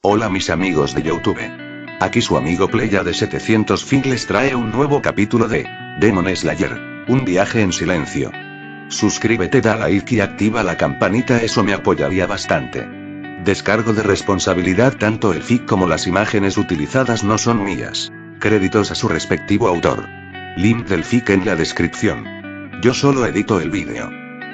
Hola mis amigos de YouTube. Aquí su amigo Playa de 700 Fin les trae un nuevo capítulo de Demon Slayer, un viaje en silencio. Suscríbete, da like y activa la campanita, eso me apoyaría bastante. Descargo de responsabilidad, tanto el fic como las imágenes utilizadas no son mías. Créditos a su respectivo autor. Link del fic en la descripción. Yo solo edito el vídeo.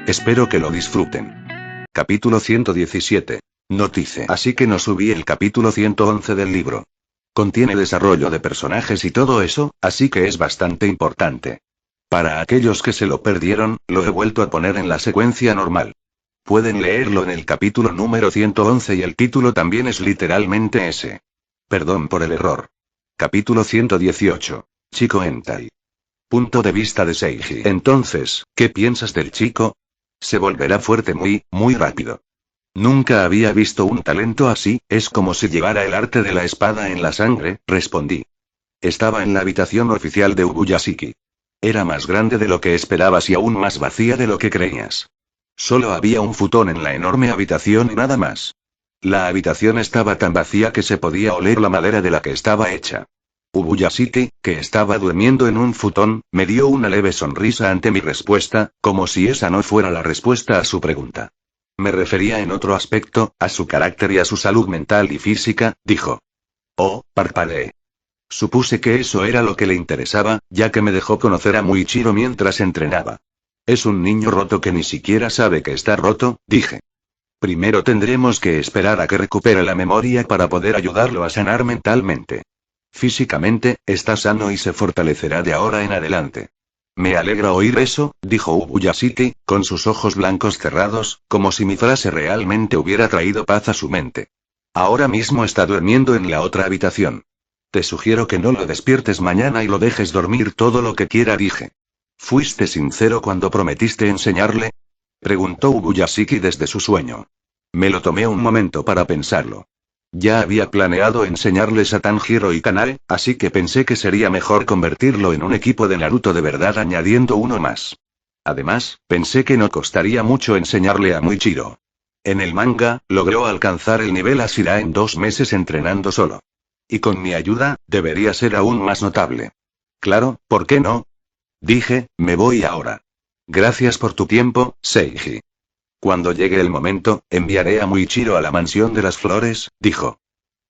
Espero que lo disfruten. Capítulo 117. Notice. Así que no subí el capítulo 111 del libro. Contiene desarrollo de personajes y todo eso, así que es bastante importante. Para aquellos que se lo perdieron, lo he vuelto a poner en la secuencia normal. Pueden leerlo en el capítulo número 111 y el título también es literalmente ese. Perdón por el error. Capítulo 118. Chico Hentai. Punto de vista de Seiji. Entonces, ¿qué piensas del chico? Se volverá fuerte muy rápido. Nunca había visto un talento así, es como si llevara el arte de la espada en la sangre, respondí. Estaba en la habitación oficial de Ubuyashiki. Era más grande de lo que esperabas y aún más vacía de lo que creías. Solo había un futón en la enorme habitación y nada más. La habitación estaba tan vacía que se podía oler la madera de la que estaba hecha. Ubuyashiki, que estaba durmiendo en un futón, me dio una leve sonrisa ante mi respuesta, como si esa no fuera la respuesta a su pregunta. Me refería en otro aspecto, a su carácter y a su salud mental y física, dijo. Oh, parpadeé. Supuse que eso era lo que le interesaba, ya que me dejó conocer a Muichiro mientras entrenaba. Es un niño roto que ni siquiera sabe que está roto, dije. Primero tendremos que esperar a que recupere la memoria para poder ayudarlo a sanar mentalmente. Físicamente, está sano y se fortalecerá de ahora en adelante. Me alegra oír eso, dijo Ubuyashiki, con sus ojos blancos cerrados, como si mi frase realmente hubiera traído paz a su mente. Ahora mismo está durmiendo en la otra habitación. Te sugiero que no lo despiertes mañana y lo dejes dormir todo lo que quiera, dije. ¿Fuiste sincero cuando prometiste enseñarle? Preguntó Ubuyashiki desde su sueño. Me lo tomé un momento para pensarlo. Ya había planeado enseñarles a Tanjiro y Kanae, así que pensé que sería mejor convertirlo en un equipo de Naruto de verdad añadiendo uno más. Además, pensé que no costaría mucho enseñarle a Muichiro. En el manga, logró alcanzar el nivel Ashira en 2 meses entrenando solo. Y con mi ayuda, debería ser aún más notable. Claro, ¿por qué no? Dije, me voy ahora. Gracias por tu tiempo, Seiji. Cuando llegue el momento, enviaré a Muichiro a la mansión de las flores, dijo.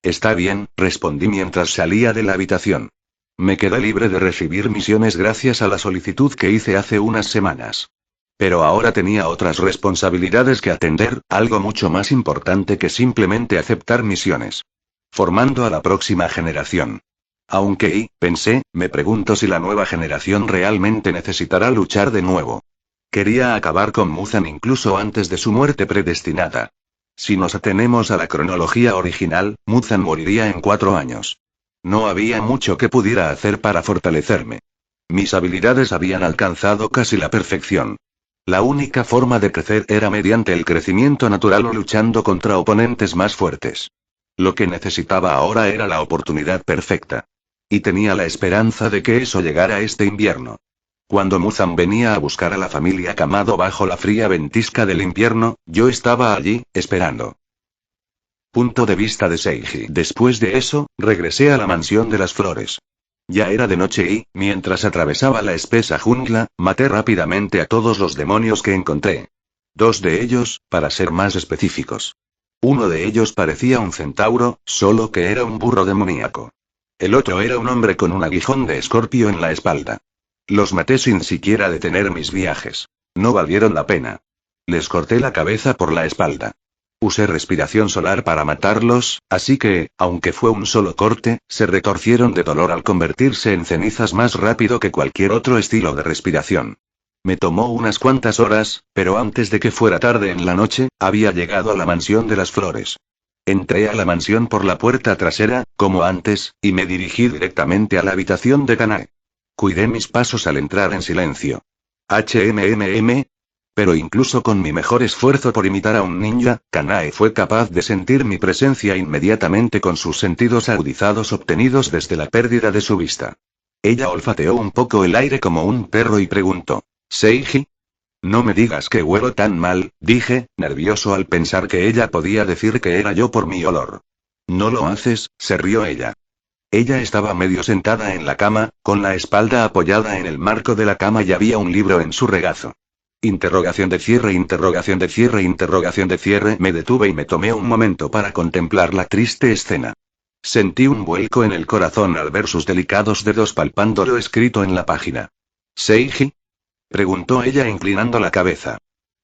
Está bien, respondí mientras salía de la habitación. Me quedé libre de recibir misiones gracias a la solicitud que hice hace unas semanas. Pero ahora tenía otras responsabilidades que atender, algo mucho más importante que simplemente aceptar misiones. Formando a la próxima generación. Aunque, pensé, me pregunto si la nueva generación realmente necesitará luchar de nuevo. Quería acabar con Muzan incluso antes de su muerte predestinada. Si nos atenemos a la cronología original, Muzan moriría en 4 años. No había mucho que pudiera hacer para fortalecerme. Mis habilidades habían alcanzado casi la perfección. La única forma de crecer era mediante el crecimiento natural o luchando contra oponentes más fuertes. Lo que necesitaba ahora era la oportunidad perfecta. Y tenía la esperanza de que eso llegara este invierno. Cuando Muzan venía a buscar a la familia Kamado bajo la fría ventisca del invierno, yo estaba allí, esperando. Punto de vista de Seiji. Después de eso, regresé a la mansión de las flores. Ya era de noche y, mientras atravesaba la espesa jungla, maté rápidamente a todos los demonios que encontré. 2 de ellos, para ser más específicos. Uno de ellos parecía un centauro, solo que era un burro demoníaco. El otro era un hombre con un aguijón de escorpio en la espalda. Los maté sin siquiera detener mis viajes. No valieron la pena. Les corté la cabeza por la espalda. Usé respiración solar para matarlos, así que, aunque fue un solo corte, se retorcieron de dolor al convertirse en cenizas más rápido que cualquier otro estilo de respiración. Me tomó unas cuantas horas, pero antes de que fuera tarde en la noche, había llegado a la mansión de las flores. Entré a la mansión por la puerta trasera, como antes, y me dirigí directamente a la habitación de Kanae. Cuidé mis pasos al entrar en silencio. Pero incluso con mi mejor esfuerzo por imitar a un ninja, Kanae fue capaz de sentir mi presencia inmediatamente con sus sentidos agudizados obtenidos desde la pérdida de su vista. Ella olfateó un poco el aire como un perro y preguntó, ¿Seiji? No me digas que huelo tan mal, dije, nervioso al pensar que ella podía decir que era yo por mi olor. No lo haces, se rió ella. Ella estaba medio sentada en la cama, con la espalda apoyada en el marco de la cama y había un libro en su regazo. Interrogación de cierre, interrogación de cierre, interrogación de cierre. Me detuve y me tomé un momento para contemplar la triste escena. Sentí un vuelco en el corazón al ver sus delicados dedos palpando lo escrito en la página. ¿Seiji? Preguntó ella inclinando la cabeza.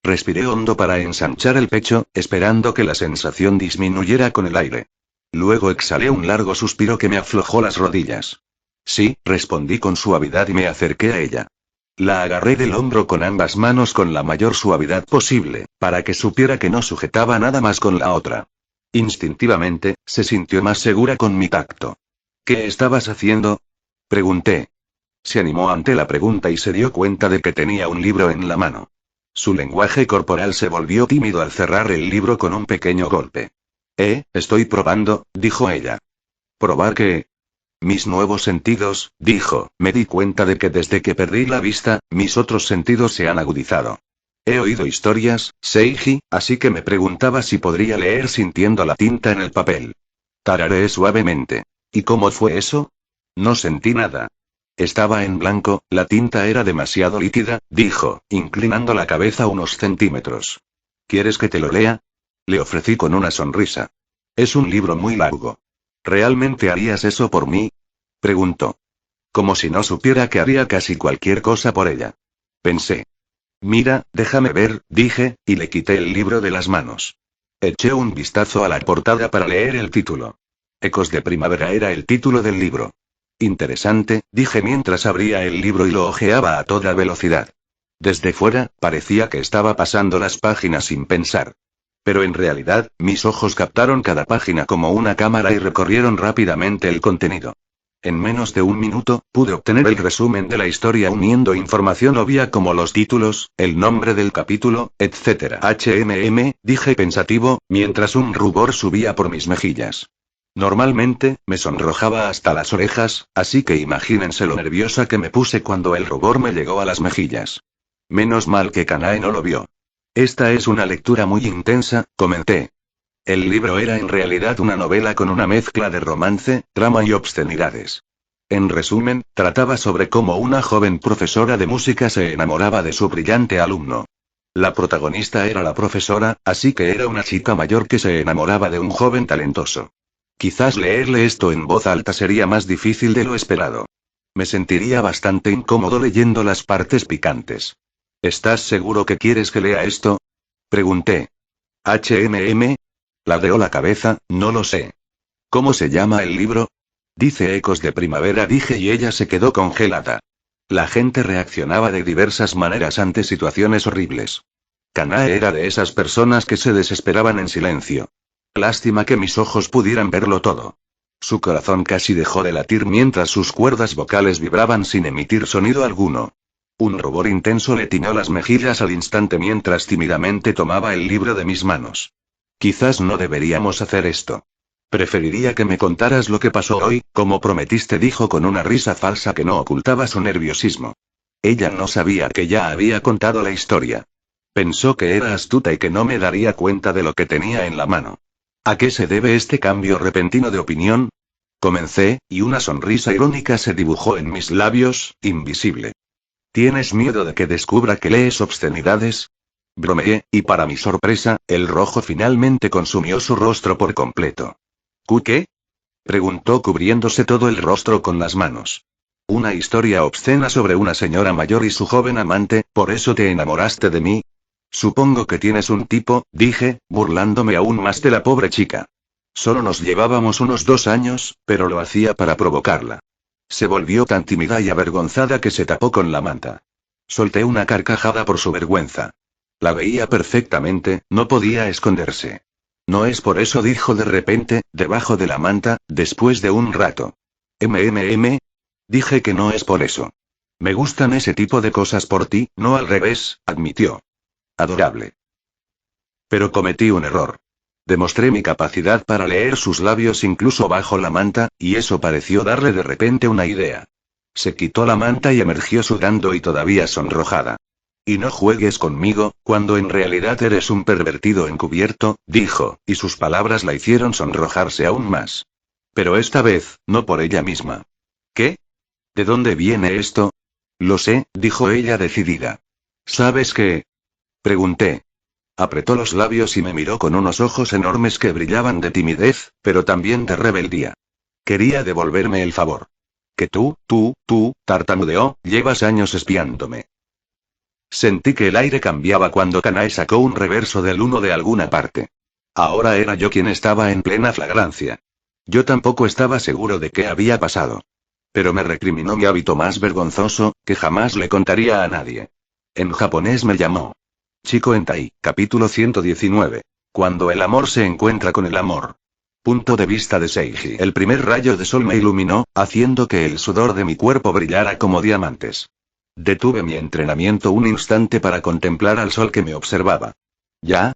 Respiré hondo para ensanchar el pecho, esperando que la sensación disminuyera con el aire. Luego exhalé un largo suspiro que me aflojó las rodillas. Sí, respondí con suavidad y me acerqué a ella. La agarré del hombro con ambas manos con la mayor suavidad posible, para que supiera que no sujetaba nada más con la otra. Instintivamente, se sintió más segura con mi tacto. ¿Qué estabas haciendo? Pregunté. Se animó ante la pregunta y se dio cuenta de que tenía un libro en la mano. Su lenguaje corporal se volvió tímido al cerrar el libro con un pequeño golpe. Estoy probando, dijo ella. ¿Probar qué? Mis nuevos sentidos, dijo. Me di cuenta de que desde que perdí la vista, mis otros sentidos se han agudizado. He oído historias, Seiji, así que me preguntaba si podría leer sintiendo la tinta en el papel. Tarareé suavemente. ¿Y cómo fue eso? No sentí nada. Estaba en blanco, la tinta era demasiado líquida, dijo, inclinando la cabeza unos centímetros. ¿Quieres que te lo lea? Le ofrecí con una sonrisa. Es un libro muy largo. ¿Realmente harías eso por mí? Preguntó. Como si no supiera que haría casi cualquier cosa por ella. Pensé. Mira, déjame ver, dije, y le quité el libro de las manos. Eché un vistazo a la portada para leer el título. Ecos de primavera era el título del libro. Interesante, dije mientras abría el libro y lo hojeaba a toda velocidad. Desde fuera, parecía que estaba pasando las páginas sin pensar. Pero en realidad, mis ojos captaron cada página como una cámara y recorrieron rápidamente el contenido. En menos de un minuto, pude obtener el resumen de la historia uniendo información obvia como los títulos, el nombre del capítulo, etc. Dije pensativo, mientras un rubor subía por mis mejillas. Normalmente, me sonrojaba hasta las orejas, así que imagínense lo nerviosa que me puse cuando el rubor me llegó a las mejillas. Menos mal que Kanae no lo vio. Esta es una lectura muy intensa, comenté. El libro era en realidad una novela con una mezcla de romance, drama y obscenidades. En resumen, trataba sobre cómo una joven profesora de música se enamoraba de su brillante alumno. La protagonista era la profesora, así que era una chica mayor que se enamoraba de un joven talentoso. Quizás leerle esto en voz alta sería más difícil de lo esperado. Me sentiría bastante incómodo leyendo las partes picantes. ¿Estás seguro que quieres que lea esto? Pregunté. Ladeó la cabeza, no lo sé. ¿Cómo se llama el libro? Dice Ecos de primavera, dije y ella se quedó congelada. La gente reaccionaba de diversas maneras ante situaciones horribles. Kanae era de esas personas que se desesperaban en silencio. Lástima que mis ojos pudieran verlo todo. Su corazón casi dejó de latir mientras sus cuerdas vocales vibraban sin emitir sonido alguno. Un rubor intenso le tiñó las mejillas al instante mientras tímidamente tomaba el libro de mis manos. Quizás no deberíamos hacer esto. Preferiría que me contaras lo que pasó hoy, como prometiste, dijo con una risa falsa que no ocultaba su nerviosismo. Ella no sabía que ya había contado la historia. Pensó que era astuta y que no me daría cuenta de lo que tenía en la mano. ¿A qué se debe este cambio repentino de opinión? Comencé, y una sonrisa irónica se dibujó en mis labios, invisible. ¿Tienes miedo de que descubra que lees obscenidades? Bromeé, y para mi sorpresa, el rojo finalmente consumió su rostro por completo. ¿Qué? Preguntó cubriéndose todo el rostro con las manos. Una historia obscena sobre una señora mayor y su joven amante, ¿por eso te enamoraste de mí? Supongo que tienes un tipo, dije, burlándome aún más de la pobre chica. Solo nos llevábamos unos 2 años, pero lo hacía para provocarla. Se volvió tan tímida y avergonzada que se tapó con la manta. Solté una carcajada por su vergüenza. La veía perfectamente, no podía esconderse. No es por eso, dijo de repente, debajo de la manta, después de un rato. Dije que no es por eso. Me gustan ese tipo de cosas por ti, no al revés, admitió. Adorable. Pero cometí un error. Demostré mi capacidad para leer sus labios incluso bajo la manta, y eso pareció darle de repente una idea. Se quitó la manta y emergió sudando y todavía sonrojada. Y no juegues conmigo, cuando en realidad eres un pervertido encubierto, dijo, y sus palabras la hicieron sonrojarse aún más. Pero esta vez, no por ella misma. ¿Qué? ¿De dónde viene esto? Lo sé, dijo ella decidida. ¿Sabes qué? Pregunté. Apretó los labios y me miró con unos ojos enormes que brillaban de timidez, pero también de rebeldía. Quería devolverme el favor. Que tú, tartamudeó, llevas años espiándome. Sentí que el aire cambiaba cuando Kanae sacó un reverso del uno de alguna parte. Ahora era yo quien estaba en plena flagrancia. Yo tampoco estaba seguro de qué había pasado. Pero me recriminó mi hábito más vergonzoso, que jamás le contaría a nadie. En japonés me llamó Chico Hentai, capítulo 119. Cuando el amor se encuentra con el amor. Punto de vista de Seiji. El primer rayo de sol me iluminó, haciendo que el sudor de mi cuerpo brillara como diamantes. Detuve mi entrenamiento un instante para contemplar al sol que me observaba. ¿Ya?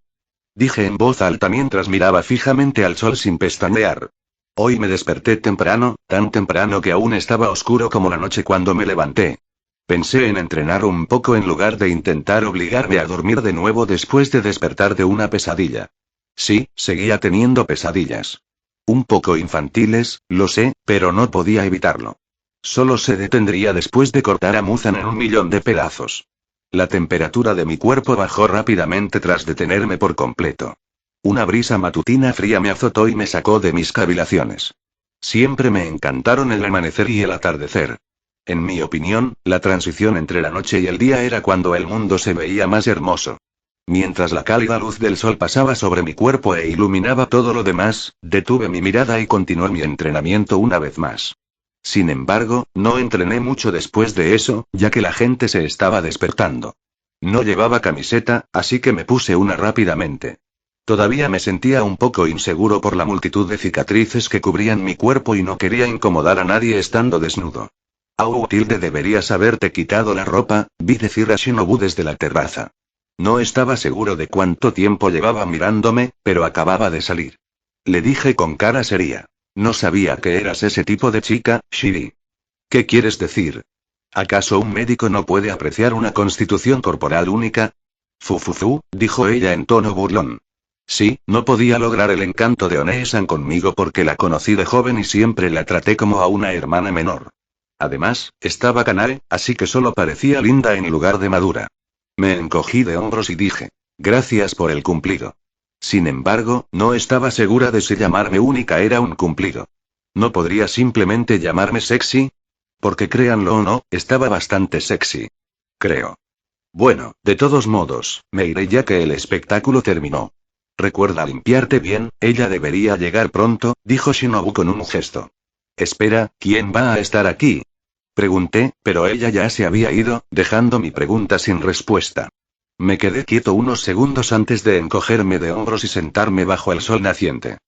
Dije en voz alta mientras miraba fijamente al sol sin pestañear. Hoy me desperté temprano, tan temprano que aún estaba oscuro como la noche cuando me levanté. Pensé en entrenar un poco en lugar de intentar obligarme a dormir de nuevo después de despertar de una pesadilla. Sí, seguía teniendo pesadillas. Un poco infantiles, lo sé, pero no podía evitarlo. Solo se detendría después de cortar a Muzan en 1.000.000 de pedazos. La temperatura de mi cuerpo bajó rápidamente tras detenerme por completo. Una brisa matutina fría me azotó y me sacó de mis cavilaciones. Siempre me encantaron el amanecer y el atardecer. En mi opinión, la transición entre la noche y el día era cuando el mundo se veía más hermoso. Mientras la cálida luz del sol pasaba sobre mi cuerpo e iluminaba todo lo demás, detuve mi mirada y continué mi entrenamiento una vez más. Sin embargo, no entrené mucho después de eso, ya que la gente se estaba despertando. No llevaba camiseta, así que me puse una rápidamente. Todavía me sentía un poco inseguro por la multitud de cicatrices que cubrían mi cuerpo y no quería incomodar a nadie estando desnudo. Tilde deberías haberte quitado la ropa, vi decir a Shinobu desde la terraza. No estaba seguro de cuánto tiempo llevaba mirándome, pero acababa de salir. Le dije con cara seria. No sabía que eras ese tipo de chica, Shiri. ¿Qué quieres decir? ¿Acaso un médico no puede apreciar una constitución corporal única? Fufufu, dijo ella en tono burlón. Sí, no podía lograr el encanto de One-san conmigo porque la conocí de joven y siempre la traté como a una hermana menor. Además, estaba Kanae, así que solo parecía linda en lugar de madura. Me encogí de hombros y dije, gracias por el cumplido. Sin embargo, no estaba segura de si llamarme única era un cumplido. ¿No podría simplemente llamarme sexy? Porque créanlo o no, estaba bastante sexy. Creo. Bueno, de todos modos, me iré ya que el espectáculo terminó. Recuerda limpiarte bien, ella debería llegar pronto, dijo Shinobu con un gesto. Espera, ¿quién va a estar aquí? Pregunté, pero ella ya se había ido, dejando mi pregunta sin respuesta. Me quedé quieto unos segundos antes de encogerme de hombros y sentarme bajo el sol naciente.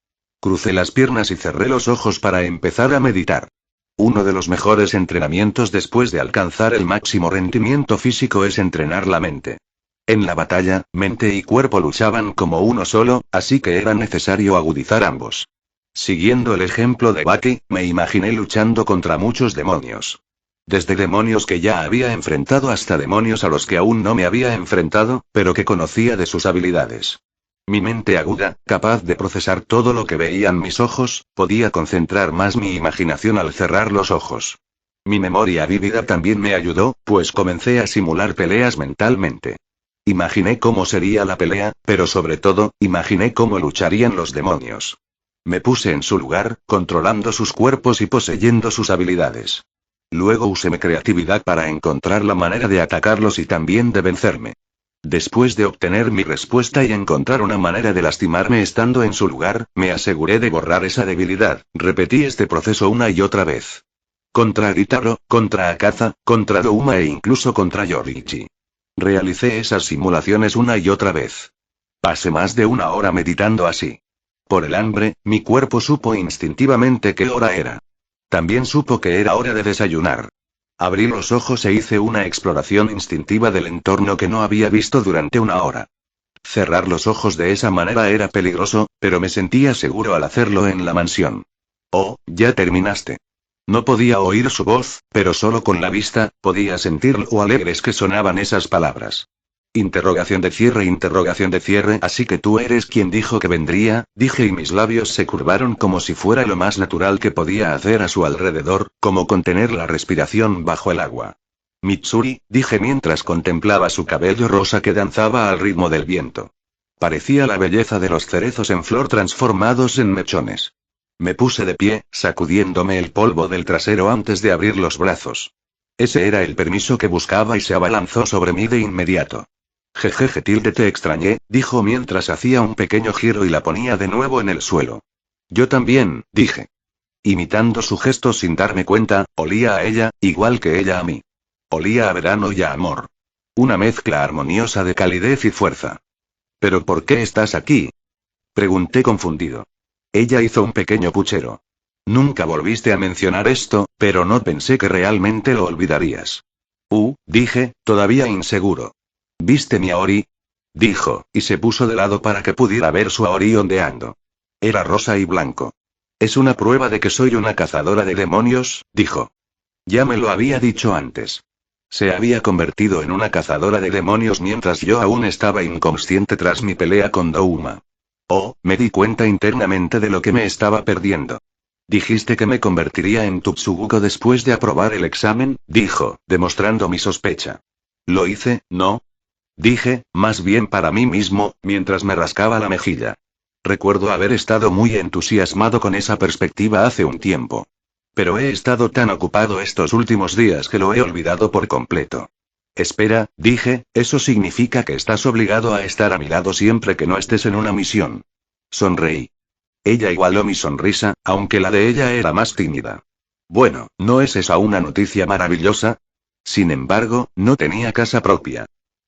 Crucé las piernas y cerré los ojos para empezar a meditar. Uno de los mejores entrenamientos después de alcanzar el máximo rendimiento físico es entrenar la mente. En la batalla, mente y cuerpo luchaban como uno solo, así que era necesario agudizar ambos. Siguiendo el ejemplo de Baki, me imaginé luchando contra muchos demonios. Desde demonios que ya había enfrentado hasta demonios a los que aún no me había enfrentado, pero que conocía de sus habilidades. Mi mente aguda, capaz de procesar todo lo que veían mis ojos, podía concentrar más mi imaginación al cerrar los ojos. Mi memoria vívida también me ayudó, pues comencé a simular peleas mentalmente. Imaginé cómo sería la pelea, pero sobre todo, imaginé cómo lucharían los demonios. Me puse en su lugar, controlando sus cuerpos y poseyendo sus habilidades. Luego usé mi creatividad para encontrar la manera de atacarlos y también de vencerme. Después de obtener mi respuesta y encontrar una manera de lastimarme estando en su lugar, me aseguré de borrar esa debilidad. Repetí este proceso una y otra vez. Contra Ritaro, contra Akaza, contra Douma e incluso contra Yoriichi. Realicé esas simulaciones una y otra vez. Pasé más de una hora meditando así. Por el hambre, mi cuerpo supo instintivamente qué hora era. También supo que era hora de desayunar. Abrí los ojos e hice una exploración instintiva del entorno que no había visto durante una hora. Cerrar los ojos de esa manera era peligroso, pero me sentía seguro al hacerlo en la mansión. Oh, ya terminaste. No podía oír su voz, pero solo con la vista, podía sentir lo alegres que sonaban esas palabras. Interrogación de cierre, así que tú eres quien dijo que vendría, dije y mis labios se curvaron como si fuera lo más natural que podía hacer a su alrededor, como contener la respiración bajo el agua. Mitsuri, dije mientras contemplaba su cabello rosa que danzaba al ritmo del viento. Parecía la belleza de los cerezos en flor transformados en mechones. Me puse de pie, sacudiéndome el polvo del trasero antes de abrir los brazos. Ese era el permiso que buscaba y se abalanzó sobre mí de inmediato. Jejeje te extrañé, dijo mientras hacía un pequeño giro y la ponía de nuevo en el suelo. Yo también, dije. Imitando su gesto sin darme cuenta, olía a ella, igual que ella a mí. Olía a verano y a amor. Una mezcla armoniosa de calidez y fuerza. ¿Pero por qué estás aquí? Pregunté confundido. Ella hizo un pequeño puchero. Nunca volviste a mencionar esto, pero no pensé que realmente lo olvidarías. Dije, todavía inseguro. ¿Viste mi Aori? Dijo, y se puso de lado para que pudiera ver su Aori ondeando. Era rosa y blanco. Es una prueba de que soy una cazadora de demonios, dijo. Ya me lo había dicho antes. Se había convertido en una cazadora de demonios mientras yo aún estaba inconsciente tras mi pelea con Douma. Me di cuenta internamente de lo que me estaba perdiendo. Dijiste que me convertiría en Tsuguko después de aprobar el examen, dijo, demostrando mi sospecha. Lo hice, ¿no? Dije, más bien para mí mismo, mientras me rascaba la mejilla. Recuerdo haber estado muy entusiasmado con esa perspectiva hace un tiempo. Pero he estado tan ocupado estos últimos días que lo he olvidado por completo. Espera, dije, eso significa que estás obligado a estar a mi lado siempre que no estés en una misión. Sonreí. Ella igualó mi sonrisa, aunque la de ella era más tímida. Bueno, ¿no es esa una noticia maravillosa? Sin embargo, no tenía casa propia.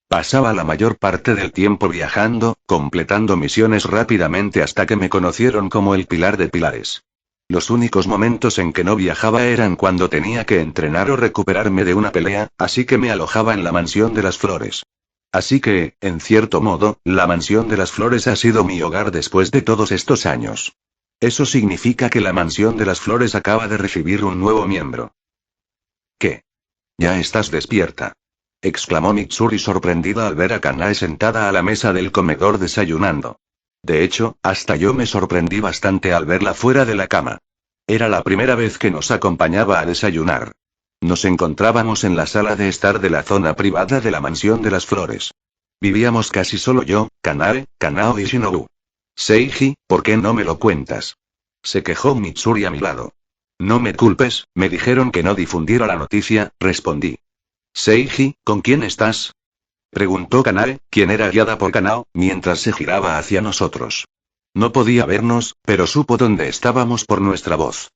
Pasaba la mayor parte del tiempo viajando, completando misiones rápidamente hasta que me conocieron como el Pilar de Pilares. Los únicos momentos en que no viajaba eran cuando tenía que entrenar o recuperarme de una pelea, así que me alojaba en la Mansión de las Flores. Así que, en cierto modo, la Mansión de las Flores ha sido mi hogar después de todos estos años. Eso significa que la Mansión de las Flores acaba de recibir un nuevo miembro. ¿Qué? ¿Ya estás despierta?, exclamó Mitsuri sorprendida al ver a Kanae sentada a la mesa del comedor desayunando. De hecho, hasta yo me sorprendí bastante al verla fuera de la cama. Era la primera vez que nos acompañaba a desayunar. Nos encontrábamos en la sala de estar de la zona privada de la Mansión de las Flores. Vivíamos casi solo yo, Kanae, Kanao y Shinobu. Seiji, ¿por qué no me lo cuentas? Se quejó Mitsuri a mi lado. No me culpes, me dijeron que no difundiera la noticia, respondí. Seiji, ¿con quién estás?, preguntó Kanae, quien era guiada por Kanao, mientras se giraba hacia nosotros. No podía vernos, pero supo dónde estábamos por nuestra voz.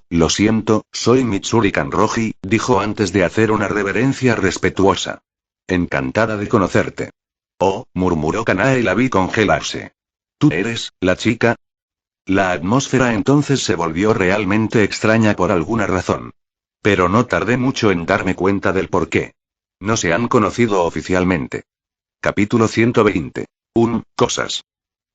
Lo siento, soy Mitsuri Kanroji, dijo antes de hacer una reverencia respetuosa. Encantada de conocerte. Murmuró Kanae y la vi congelarse. ¿Tú eres, la chica? La atmósfera entonces se volvió realmente extraña por alguna razón. Pero no tardé mucho en darme cuenta del porqué. No se han conocido oficialmente. Capítulo 120. Cosas.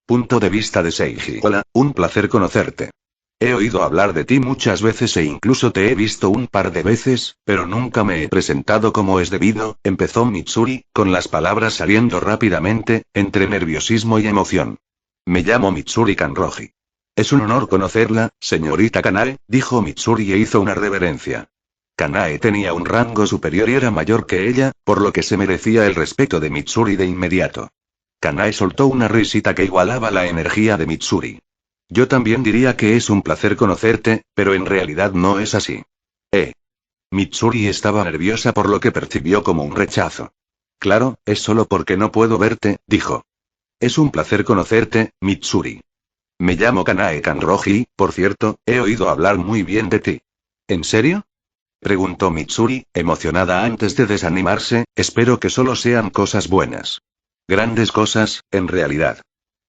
Punto de vista de Seiji. Hola, un placer conocerte. He oído hablar de ti muchas veces e incluso te he visto un par de veces, pero nunca me he presentado como es debido, empezó Mitsuri, con las palabras saliendo rápidamente, entre nerviosismo y emoción. Me llamo Mitsuri Kanroji. Es un honor conocerla, señorita Kanae, dijo Mitsuri e hizo una reverencia. Kanae tenía un rango superior y era mayor que ella, por lo que se merecía el respeto de Mitsuri de inmediato. Kanae soltó una risita que igualaba la energía de Mitsuri. Yo también diría que es un placer conocerte, pero en realidad no es así. Mitsuri estaba nerviosa por lo que percibió como un rechazo. Claro, es solo porque no puedo verte, dijo. Es un placer conocerte, Mitsuri. Me llamo Kanae Kanroji, por cierto, he oído hablar muy bien de ti. ¿En serio?, preguntó Mitsuri, emocionada antes de desanimarse, espero que solo sean cosas buenas. Grandes cosas, en realidad.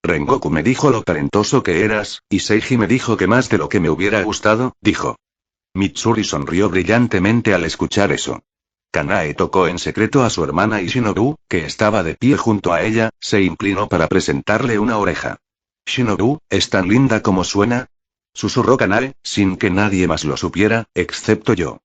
Rengoku me dijo lo talentoso que eras, y Seiji me dijo que más de lo que me hubiera gustado, dijo. Mitsuri sonrió brillantemente al escuchar eso. Kanae tocó en secreto a su hermana y Shinobu, que estaba de pie junto a ella, se inclinó para presentarle una oreja. Shinobu, ¿es tan linda como suena? Susurró Kanae, sin que nadie más lo supiera, excepto yo.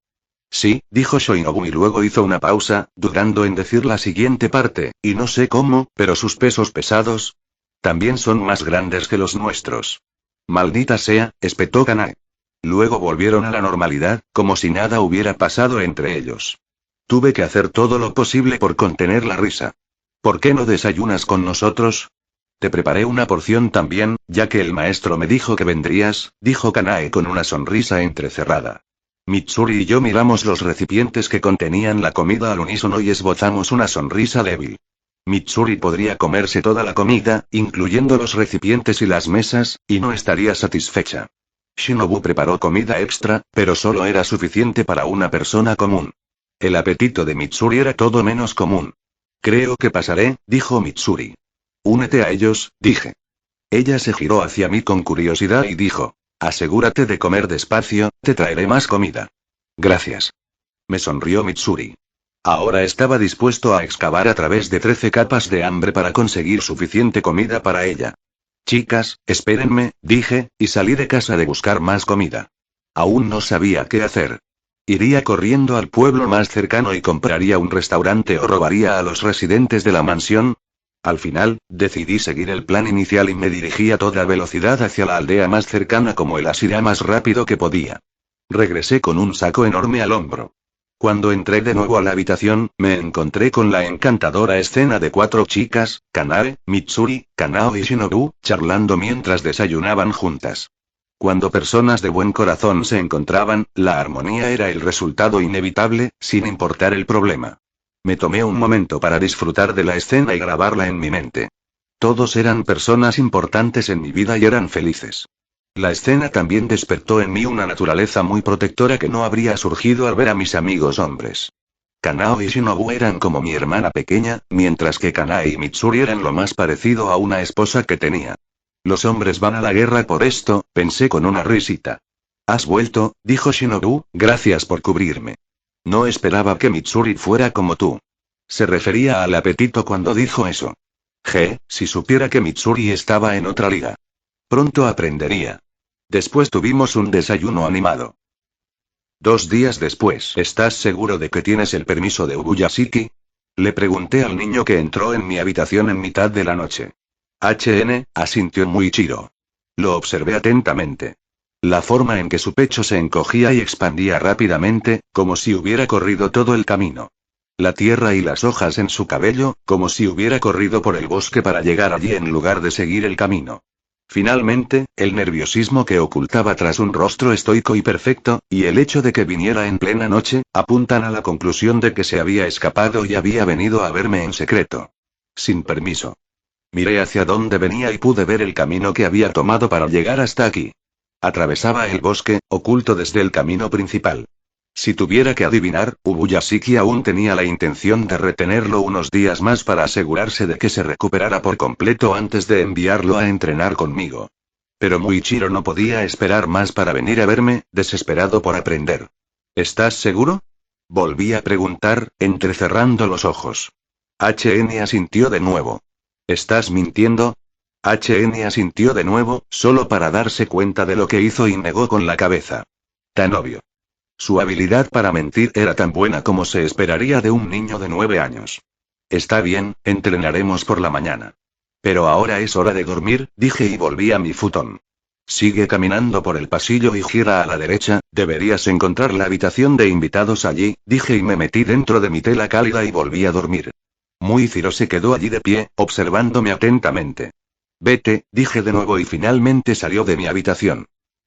Sí, dijo Shinobu y luego hizo una pausa, dudando en decir la siguiente parte, y no sé cómo, pero sus pesos pesados también son más grandes que los nuestros. Maldita sea, espetó Kanae. Luego volvieron a la normalidad, como si nada hubiera pasado entre ellos. Tuve que hacer todo lo posible por contener la risa. ¿Por qué no desayunas con nosotros? Te preparé una porción también, ya que el maestro me dijo que vendrías, dijo Kanae con una sonrisa entrecerrada. Mitsuri y yo miramos los recipientes que contenían la comida al unísono y esbozamos una sonrisa débil. Mitsuri podría comerse toda la comida, incluyendo los recipientes y las mesas, y no estaría satisfecha. Shinobu preparó comida extra, pero solo era suficiente para una persona común. El apetito de Mitsuri era todo menos común. Creo que pasaré, dijo Mitsuri. Únete a ellos, dije. Ella se giró hacia mí con curiosidad y dijo: asegúrate de comer despacio, te traeré más comida. Gracias. Me sonrió Mitsuri. Ahora estaba dispuesto a excavar a través de 13 capas de hambre para conseguir suficiente comida para ella. Chicas, espérenme, dije, y salí de casa de buscar más comida. Aún no sabía qué hacer. Iría corriendo al pueblo más cercano y compraría un restaurante o robaría a los residentes de la mansión. Al final, decidí seguir el plan inicial y me dirigí a toda velocidad hacia la aldea más cercana como el asirá más rápido que podía. Regresé con un saco enorme al hombro. Cuando entré de nuevo a la habitación, me encontré con la encantadora escena de 4 chicas, Kanae, Mitsuri, Kanao y Shinobu, charlando mientras desayunaban juntas. Cuando personas de buen corazón se encontraban, la armonía era el resultado inevitable, sin importar el problema. Me tomé un momento para disfrutar de la escena y grabarla en mi mente. Todos eran personas importantes en mi vida y eran felices. La escena también despertó en mí una naturaleza muy protectora que no habría surgido al ver a mis amigos hombres. Kanao y Shinobu eran como mi hermana pequeña, mientras que Kanae y Mitsuri eran lo más parecido a una esposa que tenía. Los hombres van a la guerra por esto, pensé con una risita. Has vuelto, dijo Shinobu, gracias por cubrirme. No esperaba que Mitsuri fuera como tú. Se refería al apetito cuando dijo eso. Si supiera que Mitsuri estaba en otra liga. Pronto aprendería. Después tuvimos un desayuno animado. 2 días después. ¿Estás seguro de que tienes el permiso de Ubuyashiki? Le pregunté al niño que entró en mi habitación en mitad de la noche. Asintió Muichiro. Lo observé atentamente. La forma en que su pecho se encogía y expandía rápidamente, como si hubiera corrido todo el camino. La tierra y las hojas en su cabello, como si hubiera corrido por el bosque para llegar allí en lugar de seguir el camino. Finalmente, el nerviosismo que ocultaba tras un rostro estoico y perfecto, y el hecho de que viniera en plena noche, apuntan a la conclusión de que se había escapado y había venido a verme en secreto. Sin permiso. Miré hacia dónde venía y pude ver el camino que había tomado para llegar hasta aquí. Atravesaba el bosque, oculto desde el camino principal. Si tuviera que adivinar, Ubuyashiki aún tenía la intención de retenerlo unos días más para asegurarse de que se recuperara por completo antes de enviarlo a entrenar conmigo. Pero Muichiro no podía esperar más para venir a verme, desesperado por aprender. ¿Estás seguro? Volví a preguntar, entrecerrando los ojos. Asintió de nuevo. ¿Estás mintiendo? Asintió de nuevo, solo para darse cuenta de lo que hizo y negó con la cabeza. Tan obvio. Su habilidad para mentir era tan buena como se esperaría de un niño de 9 años. Está bien, entrenaremos por la mañana. Pero ahora es hora de dormir, dije y volví a mi futón. Sigue caminando por el pasillo y gira a la derecha, deberías encontrar la habitación de invitados allí, dije y me metí dentro de mi tela cálida y volví a dormir. Muichiro se quedó allí de pie, observándome atentamente. Vete, dije de nuevo y finalmente salió de mi habitación.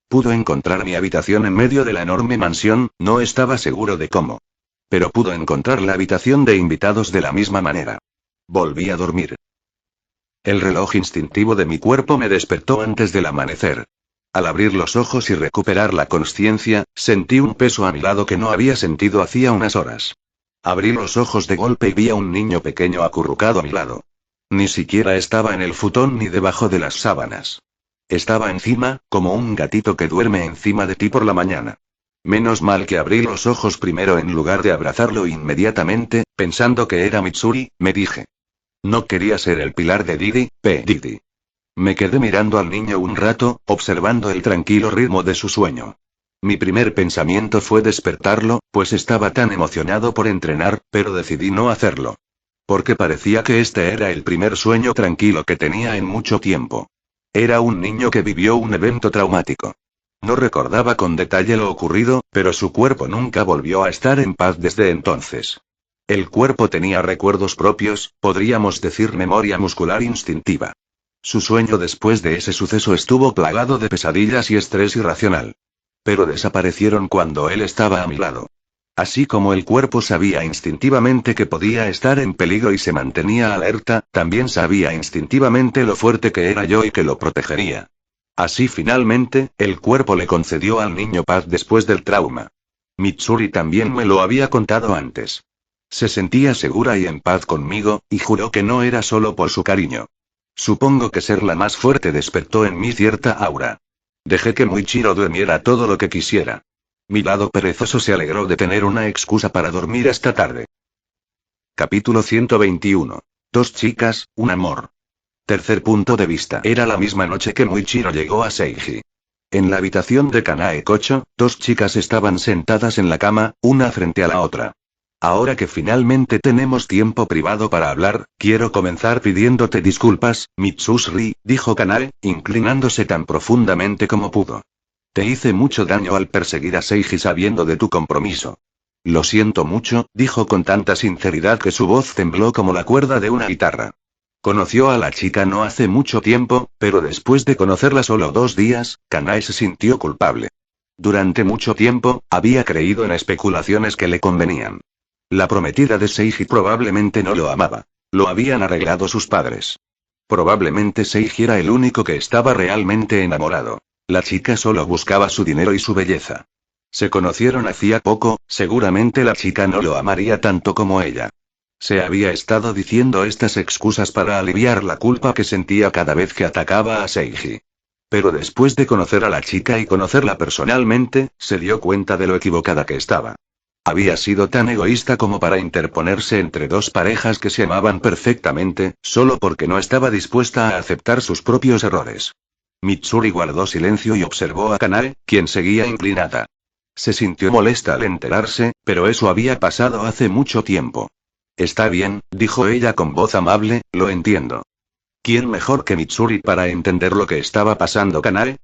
Pudo encontrar mi habitación en medio de la enorme mansión, no estaba seguro de cómo. Pero pudo encontrar la habitación de invitados de la misma manera. Volví a dormir. El reloj instintivo de mi cuerpo me despertó antes del amanecer. Al abrir los ojos y recuperar la consciencia, sentí un peso a mi lado que no había sentido hacía unas horas. Abrí los ojos de golpe y vi a un niño pequeño acurrucado a mi lado. Ni siquiera estaba en el futón ni debajo de las sábanas. Estaba encima, como un gatito que duerme encima de ti por la mañana. Menos mal que abrí los ojos primero en lugar de abrazarlo inmediatamente, pensando que era Mitsuri, me dije. No quería ser el pilar de Didi. Me quedé mirando al niño un rato, observando el tranquilo ritmo de su sueño. Mi primer pensamiento fue despertarlo, pues estaba tan emocionado por entrenar, pero decidí no hacerlo. Porque parecía que este era el primer sueño tranquilo que tenía en mucho tiempo. Era un niño que vivió un evento traumático. No recordaba con detalle lo ocurrido, pero su cuerpo nunca volvió a estar en paz desde entonces. El cuerpo tenía recuerdos propios, podríamos decir memoria muscular instintiva. Su sueño después de ese suceso estuvo plagado de pesadillas y estrés irracional. Pero desaparecieron cuando él estaba a mi lado. Así como el cuerpo sabía instintivamente que podía estar en peligro y se mantenía alerta, también sabía instintivamente lo fuerte que era yo y que lo protegería. Así finalmente, el cuerpo le concedió al niño paz después del trauma. Mitsuri también me lo había contado antes. Se sentía segura y en paz conmigo, y juró que no era solo por su cariño. Supongo que ser la más fuerte despertó en mí cierta aura. Dejé que Muichiro durmiera todo lo que quisiera. Mi lado perezoso se alegró de tener una excusa para dormir esta tarde. Capítulo 121. Dos chicas, un amor. Tercer punto de vista. Era la misma noche que Muichiro llegó a Seiji. En la habitación de Kanae Kocho, dos chicas estaban sentadas en la cama, una frente a la otra. Ahora que finalmente tenemos tiempo privado para hablar, quiero comenzar pidiéndote disculpas, Mitsusri, dijo Kanae, inclinándose tan profundamente como pudo. Te hice mucho daño al perseguir a Seiji sabiendo de tu compromiso. Lo siento mucho, dijo con tanta sinceridad que su voz tembló como la cuerda de una guitarra. Conoció a la chica no hace mucho tiempo, pero después de conocerla solo 2 días, Kanae se sintió culpable. Durante mucho tiempo, había creído en especulaciones que le convenían. La prometida de Seiji probablemente no lo amaba. Lo habían arreglado sus padres. Probablemente Seiji era el único que estaba realmente enamorado. La chica solo buscaba su dinero y su belleza. Se conocieron hacía poco, seguramente la chica no lo amaría tanto como ella. Se había estado diciendo estas excusas para aliviar la culpa que sentía cada vez que atacaba a Seiji. Pero después de conocer a la chica y conocerla personalmente, se dio cuenta de lo equivocada que estaba. Había sido tan egoísta como para interponerse entre dos parejas que se amaban perfectamente, solo porque no estaba dispuesta a aceptar sus propios errores. Mitsuri guardó silencio y observó a Kanae, quien seguía inclinada. Se sintió molesta al enterarse, pero eso había pasado hace mucho tiempo. Está bien, dijo ella con voz amable, lo entiendo. ¿Quién mejor que Mitsuri para entender lo que estaba pasando, Kanae?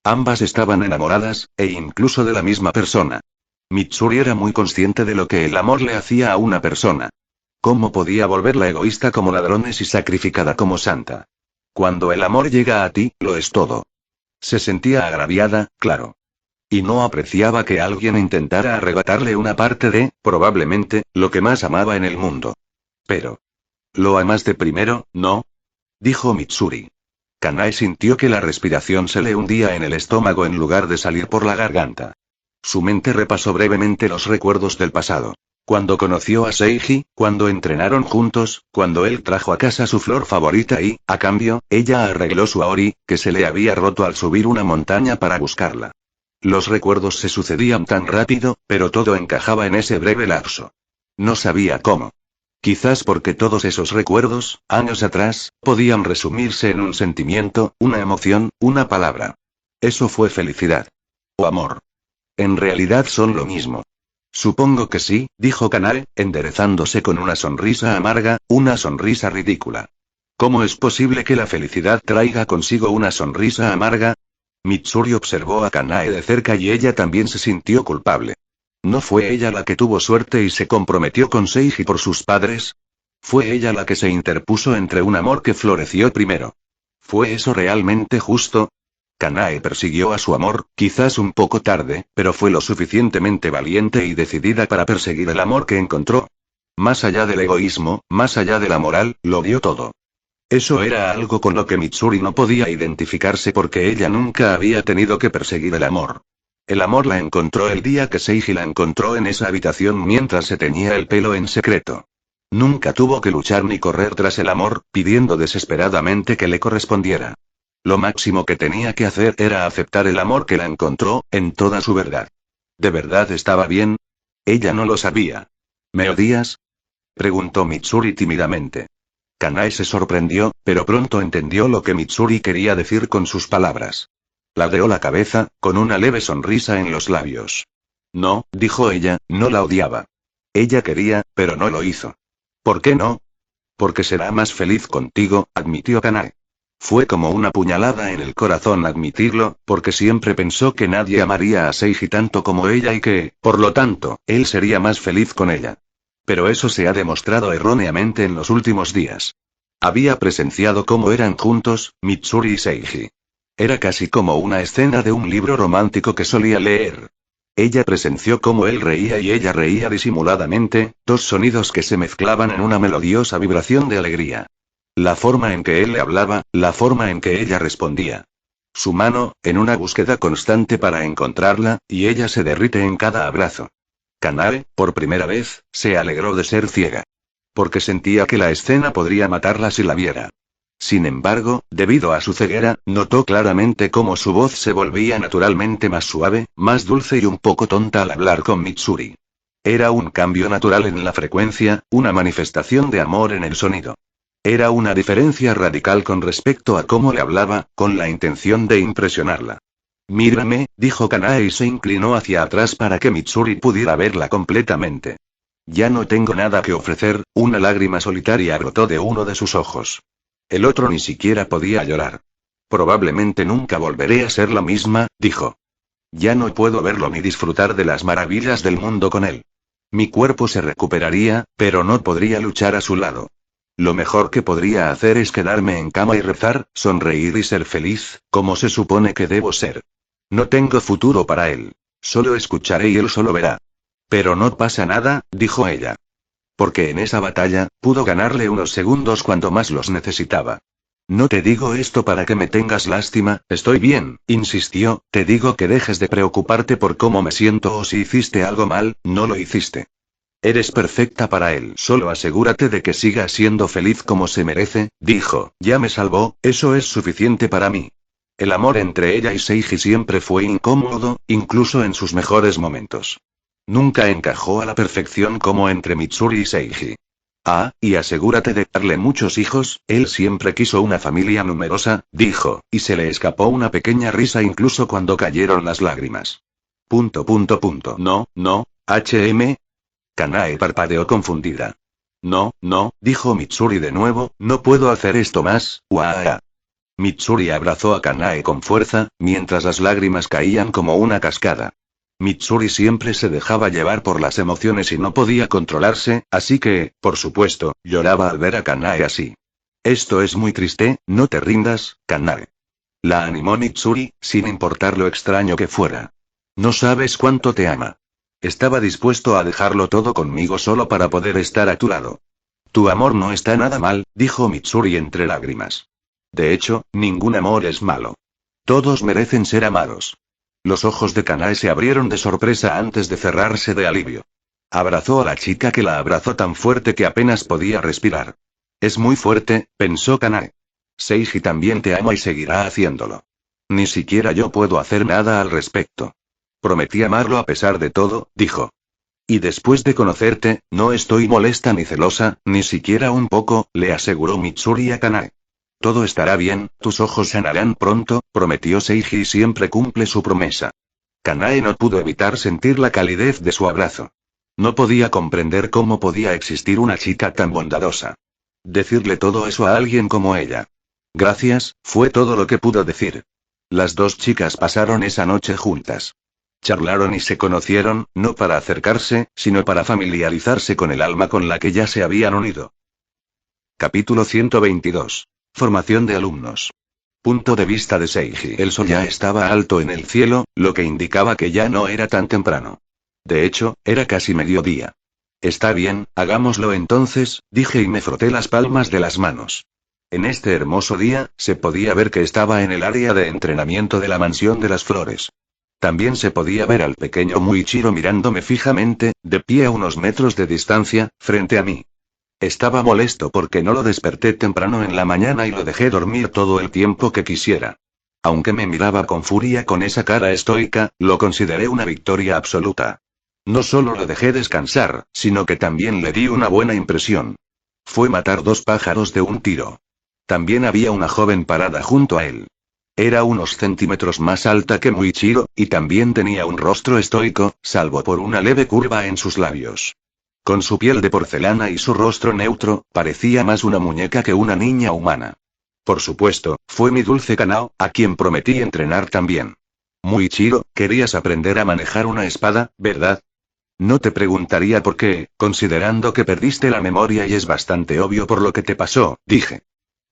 Ambas estaban enamoradas, e incluso de la misma persona. Mitsuri era muy consciente de lo que el amor le hacía a una persona. ¿Cómo podía volverla egoísta como ladrones y sacrificada como santa? Cuando el amor llega a ti, lo es todo. Se sentía agraviada, claro. Y no apreciaba que alguien intentara arrebatarle una parte de, probablemente, lo que más amaba en el mundo. Pero... ¿lo amaste primero, no? Dijo Mitsuri. Kanae sintió que la respiración se le hundía en el estómago en lugar de salir por la garganta. Su mente repasó brevemente los recuerdos del pasado. Cuando conoció a Seiji, cuando entrenaron juntos, cuando él trajo a casa su flor favorita y, a cambio, ella arregló su aori, que se le había roto al subir una montaña para buscarla. Los recuerdos se sucedían tan rápido, pero todo encajaba en ese breve lapso. No sabía cómo. Quizás porque todos esos recuerdos, años atrás, podían resumirse en un sentimiento, una emoción, una palabra. Eso fue felicidad. O amor. En realidad son lo mismo. Supongo que sí, dijo Kanae, enderezándose con una sonrisa amarga, una sonrisa ridícula. ¿Cómo es posible que la felicidad traiga consigo una sonrisa amarga? Mitsuri observó a Kanae de cerca y ella también se sintió culpable. ¿No fue ella la que tuvo suerte y se comprometió con Seiji por sus padres? ¿Fue ella la que se interpuso entre un amor que floreció primero? ¿Fue eso realmente justo? Kanae persiguió a su amor, quizás un poco tarde, pero fue lo suficientemente valiente y decidida para perseguir el amor que encontró. Más allá del egoísmo, más allá de la moral, lo dio todo. Eso era algo con lo que Mitsuri no podía identificarse porque ella nunca había tenido que perseguir el amor. El amor la encontró el día que Seiji la encontró en esa habitación mientras se teñía el pelo en secreto. Nunca tuvo que luchar ni correr tras el amor, pidiendo desesperadamente que le correspondiera. Lo máximo que tenía que hacer era aceptar el amor que la encontró, en toda su verdad. ¿De verdad estaba bien? Ella no lo sabía. ¿Me odias? Preguntó Mitsuri tímidamente. Kanae se sorprendió, pero pronto entendió lo que Mitsuri quería decir con sus palabras. Ladeó la cabeza, con una leve sonrisa en los labios. No, dijo ella, no la odiaba. Ella quería, pero no lo hizo. ¿Por qué no? Porque será más feliz contigo, admitió Kanae. Fue como una puñalada en el corazón admitirlo, porque siempre pensó que nadie amaría a Seiji tanto como ella y que, por lo tanto, él sería más feliz con ella. Pero eso se ha demostrado erróneamente en los últimos días. Había presenciado cómo eran juntos, Mitsuri y Seiji. Era casi como una escena de un libro romántico que solía leer. Ella presenció cómo él reía y ella reía disimuladamente, dos sonidos que se mezclaban en una melodiosa vibración de alegría. La forma en que él le hablaba, la forma en que ella respondía. Su mano, en una búsqueda constante para encontrarla, y ella se derrite en cada abrazo. Kanae, por primera vez, se alegró de ser ciega. Porque sentía que la escena podría matarla si la viera. Sin embargo, debido a su ceguera, notó claramente cómo su voz se volvía naturalmente más suave, más dulce y un poco tonta al hablar con Mitsuri. Era un cambio natural en la frecuencia, una manifestación de amor en el sonido. Era una diferencia radical con respecto a cómo le hablaba, con la intención de impresionarla. Mírame, dijo Kanae y se inclinó hacia atrás para que Mitsuri pudiera verla completamente. Ya no tengo nada que ofrecer, una lágrima solitaria brotó de uno de sus ojos. El otro ni siquiera podía llorar. Probablemente nunca volveré a ser la misma, dijo. Ya no puedo verlo ni disfrutar de las maravillas del mundo con él. Mi cuerpo se recuperaría, pero no podría luchar a su lado. Lo mejor que podría hacer es quedarme en cama y rezar, sonreír y ser feliz, como se supone que debo ser. No tengo futuro para él. Solo escucharé y él solo verá. Pero no pasa nada, dijo ella. Porque en esa batalla, pudo ganarle unos segundos cuando más los necesitaba. No te digo esto para que me tengas lástima, estoy bien, insistió, te digo que dejes de preocuparte por cómo me siento o si hiciste algo mal, no lo hiciste. Eres perfecta para él. Solo asegúrate de que siga siendo feliz como se merece, dijo, ya me salvó, eso es suficiente para mí. El amor entre ella y Seiji siempre fue incómodo, incluso en sus mejores momentos. Nunca encajó a la perfección como entre Mitsuri y Seiji. Ah, y asegúrate de darle muchos hijos, él siempre quiso una familia numerosa, dijo, y se le escapó una pequeña risa incluso cuando cayeron las lágrimas. No, HM. Kanae parpadeó confundida. No, dijo Mitsuri de nuevo, no puedo hacer esto más, uaa. Mitsuri abrazó a Kanae con fuerza, mientras las lágrimas caían como una cascada. Mitsuri siempre se dejaba llevar por las emociones y no podía controlarse, así que, por supuesto, lloraba al ver a Kanae así. Esto es muy triste, no te rindas, Kanae. La animó Mitsuri, sin importar lo extraño que fuera. No sabes cuánto te ama. Estaba dispuesto a dejarlo todo conmigo solo para poder estar a tu lado. Tu amor no está nada mal, dijo Mitsuri entre lágrimas. De hecho, ningún amor es malo. Todos merecen ser amados. Los ojos de Kanae se abrieron de sorpresa antes de cerrarse de alivio. Abrazó a la chica que la abrazó tan fuerte que apenas podía respirar. Es muy fuerte, pensó Kanae. Seiji también te ama y seguirá haciéndolo. Ni siquiera yo puedo hacer nada al respecto. Prometí amarlo a pesar de todo, dijo. Y después de conocerte, no estoy molesta ni celosa, ni siquiera un poco, le aseguró Mitsuri a Kanae. Todo estará bien, tus ojos sanarán pronto, prometió Seiji y siempre cumple su promesa. Kanae no pudo evitar sentir la calidez de su abrazo. No podía comprender cómo podía existir una chica tan bondadosa. Decirle todo eso a alguien como ella. Gracias, fue todo lo que pudo decir. Las dos chicas pasaron esa noche juntas. Charlaron y se conocieron, no para acercarse, sino para familiarizarse con el alma con la que ya se habían unido. Capítulo 122. Formación de alumnos. Punto de vista de Seiji. El sol ya estaba alto en el cielo, lo que indicaba que ya no era tan temprano. De hecho, era casi mediodía. Está bien, hagámoslo entonces, dije y me froté las palmas de las manos. En este hermoso día, se podía ver que estaba en el área de entrenamiento de la mansión de las flores. También se podía ver al pequeño Muichiro mirándome fijamente, de pie a unos metros de distancia, frente a mí. Estaba molesto porque no lo desperté temprano en la mañana y lo dejé dormir todo el tiempo que quisiera. Aunque me miraba con furia con esa cara estoica, lo consideré una victoria absoluta. No solo lo dejé descansar, sino que también le di una buena impresión. Fue matar dos pájaros de un tiro. También había una joven parada junto a él. Era unos centímetros más alta que Muichiro, y también tenía un rostro estoico, salvo por una leve curva en sus labios. Con su piel de porcelana y su rostro neutro, parecía más una muñeca que una niña humana. Por supuesto, fue mi dulce Kanao, a quien prometí entrenar también. Muichiro, querías aprender a manejar una espada, ¿verdad? No te preguntaría por qué, considerando que perdiste la memoria y es bastante obvio por lo que te pasó, dije.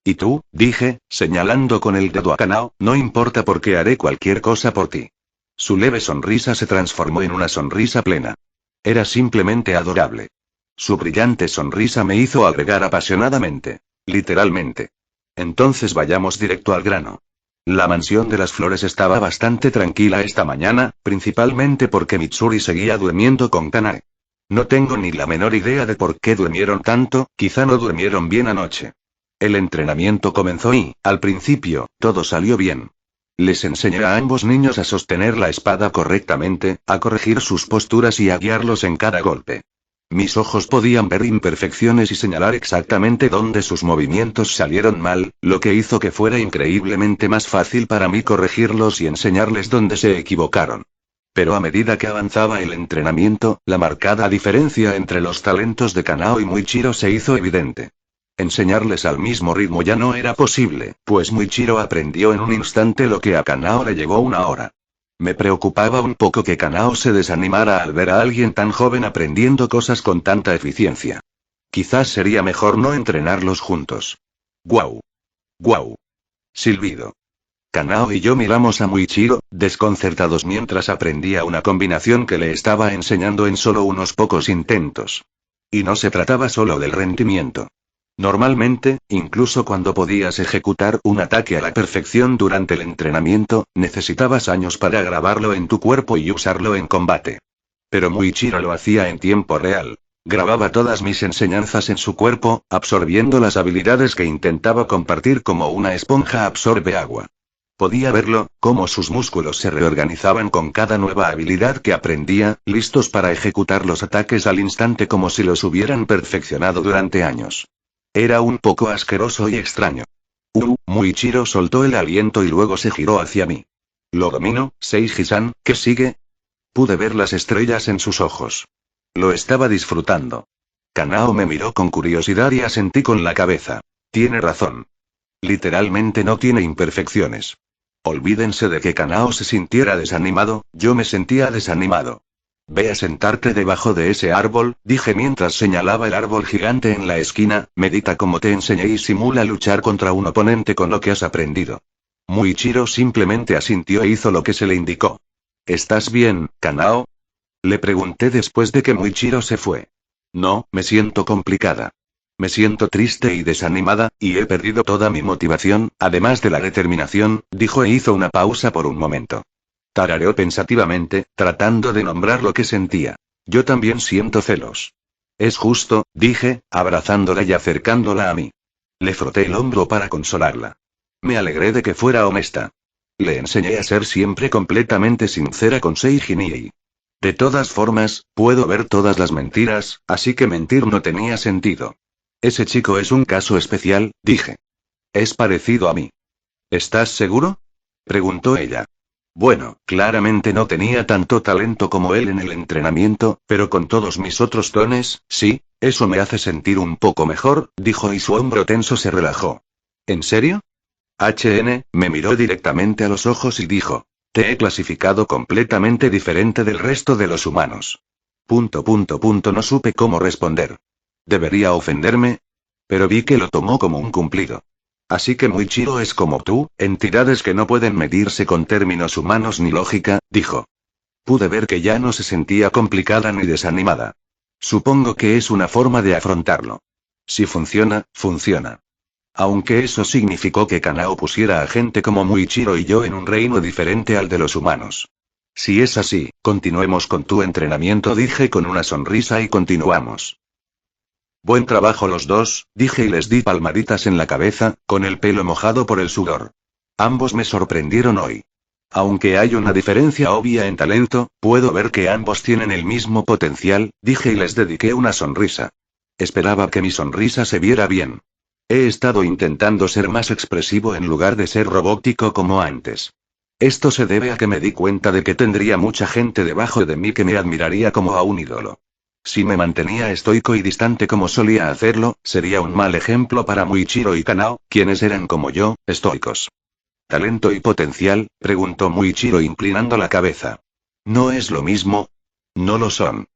Y tú, dije, señalando con el dedo a Kanao, no importa porque haré cualquier cosa por ti. Su leve sonrisa se transformó en una sonrisa plena. Era simplemente adorable. Su brillante sonrisa me hizo agregar apasionadamente. Literalmente. Entonces vayamos directo al grano. La mansión de las flores estaba bastante tranquila esta mañana, principalmente porque Mitsuri seguía durmiendo con Kanae. No tengo ni la menor idea de por qué durmieron tanto, quizá no durmieron bien anoche. El entrenamiento comenzó y, al principio, todo salió bien. Les enseñé a ambos niños a sostener la espada correctamente, a corregir sus posturas y a guiarlos en cada golpe. Mis ojos podían ver imperfecciones y señalar exactamente dónde sus movimientos salieron mal, lo que hizo que fuera increíblemente más fácil para mí corregirlos y enseñarles dónde se equivocaron. Pero a medida que avanzaba el entrenamiento, la marcada diferencia entre los talentos de Kanao y Muichiro se hizo evidente. Enseñarles al mismo ritmo ya no era posible, pues Muichiro aprendió en un instante lo que a Kanao le llevó una hora. Me preocupaba un poco que Kanao se desanimara al ver a alguien tan joven aprendiendo cosas con tanta eficiencia. Quizás sería mejor no entrenarlos juntos. ¡Guau! ¡Guau! Silbido. Kanao y yo miramos a Muichiro, desconcertados mientras aprendía una combinación que le estaba enseñando en solo unos pocos intentos. Y no se trataba solo del rendimiento. Normalmente, incluso cuando podías ejecutar un ataque a la perfección durante el entrenamiento, necesitabas años para grabarlo en tu cuerpo y usarlo en combate. Pero Muichiro lo hacía en tiempo real. Grababa todas mis enseñanzas en su cuerpo, absorbiendo las habilidades que intentaba compartir como una esponja absorbe agua. Podía verlo, cómo sus músculos se reorganizaban con cada nueva habilidad que aprendía, listos para ejecutar los ataques al instante como si los hubieran perfeccionado durante años. Era un poco asqueroso y extraño. Muichiro soltó el aliento y luego se giró hacia mí. Lo domino, Seiji-san, ¿qué sigue? Pude ver las estrellas en sus ojos. Lo estaba disfrutando. Kanao me miró con curiosidad y asentí con la cabeza. Tiene razón. Literalmente no tiene imperfecciones. Olvídense de que Kanao se sintiera desanimado, yo me sentía desanimado. Ve a sentarte debajo de ese árbol, dije mientras señalaba el árbol gigante en la esquina, medita como te enseñé y simula luchar contra un oponente con lo que has aprendido. Muichiro simplemente asintió e hizo lo que se le indicó. ¿Estás bien, Kanao? Le pregunté después de que Muichiro se fue. No, me siento complicada. Me siento triste y desanimada, y he perdido toda mi motivación, además de la determinación, dijo e hizo una pausa por un momento. Tarareó pensativamente, tratando de nombrar lo que sentía. Yo también siento celos. Es justo, dije, abrazándola y acercándola a mí. Le froté el hombro para consolarla. Me alegré de que fuera honesta. Le enseñé a ser siempre completamente sincera con Seiji Nii. De todas formas, puedo ver todas las mentiras, así que mentir no tenía sentido. Ese chico es un caso especial, dije. Es parecido a mí. ¿Estás seguro? Preguntó ella. Bueno, claramente no tenía tanto talento como él en el entrenamiento, pero con todos mis otros dones, sí, eso me hace sentir un poco mejor, dijo y su hombro tenso se relajó. ¿En serio? Me miró directamente a los ojos y dijo. Te he clasificado completamente diferente del resto de los humanos. No supe cómo responder. ¿Debería ofenderme? Pero vi que lo tomó como un cumplido. Así que Muichiro es como tú, entidades que no pueden medirse con términos humanos ni lógica, dijo. Pude ver que ya no se sentía complicada ni desanimada. Supongo que es una forma de afrontarlo. Si funciona, funciona. Aunque eso significó que Kanao pusiera a gente como Muichiro y yo en un reino diferente al de los humanos. Si es así, continuemos con tu entrenamiento, dije con una sonrisa y continuamos. Buen trabajo los dos, dije y les di palmaditas en la cabeza, con el pelo mojado por el sudor. Ambos me sorprendieron hoy. Aunque hay una diferencia obvia en talento, puedo ver que ambos tienen el mismo potencial, dije y les dediqué una sonrisa. Esperaba que mi sonrisa se viera bien. He estado intentando ser más expresivo en lugar de ser robótico como antes. Esto se debe a que me di cuenta de que tendría mucha gente debajo de mí que me admiraría como a un ídolo. Si me mantenía estoico y distante como solía hacerlo, sería un mal ejemplo para Muichiro y Kanao, quienes eran como yo, estoicos. ¿Talento y potencial?, preguntó Muichiro inclinando la cabeza. ¿No es lo mismo? No lo son.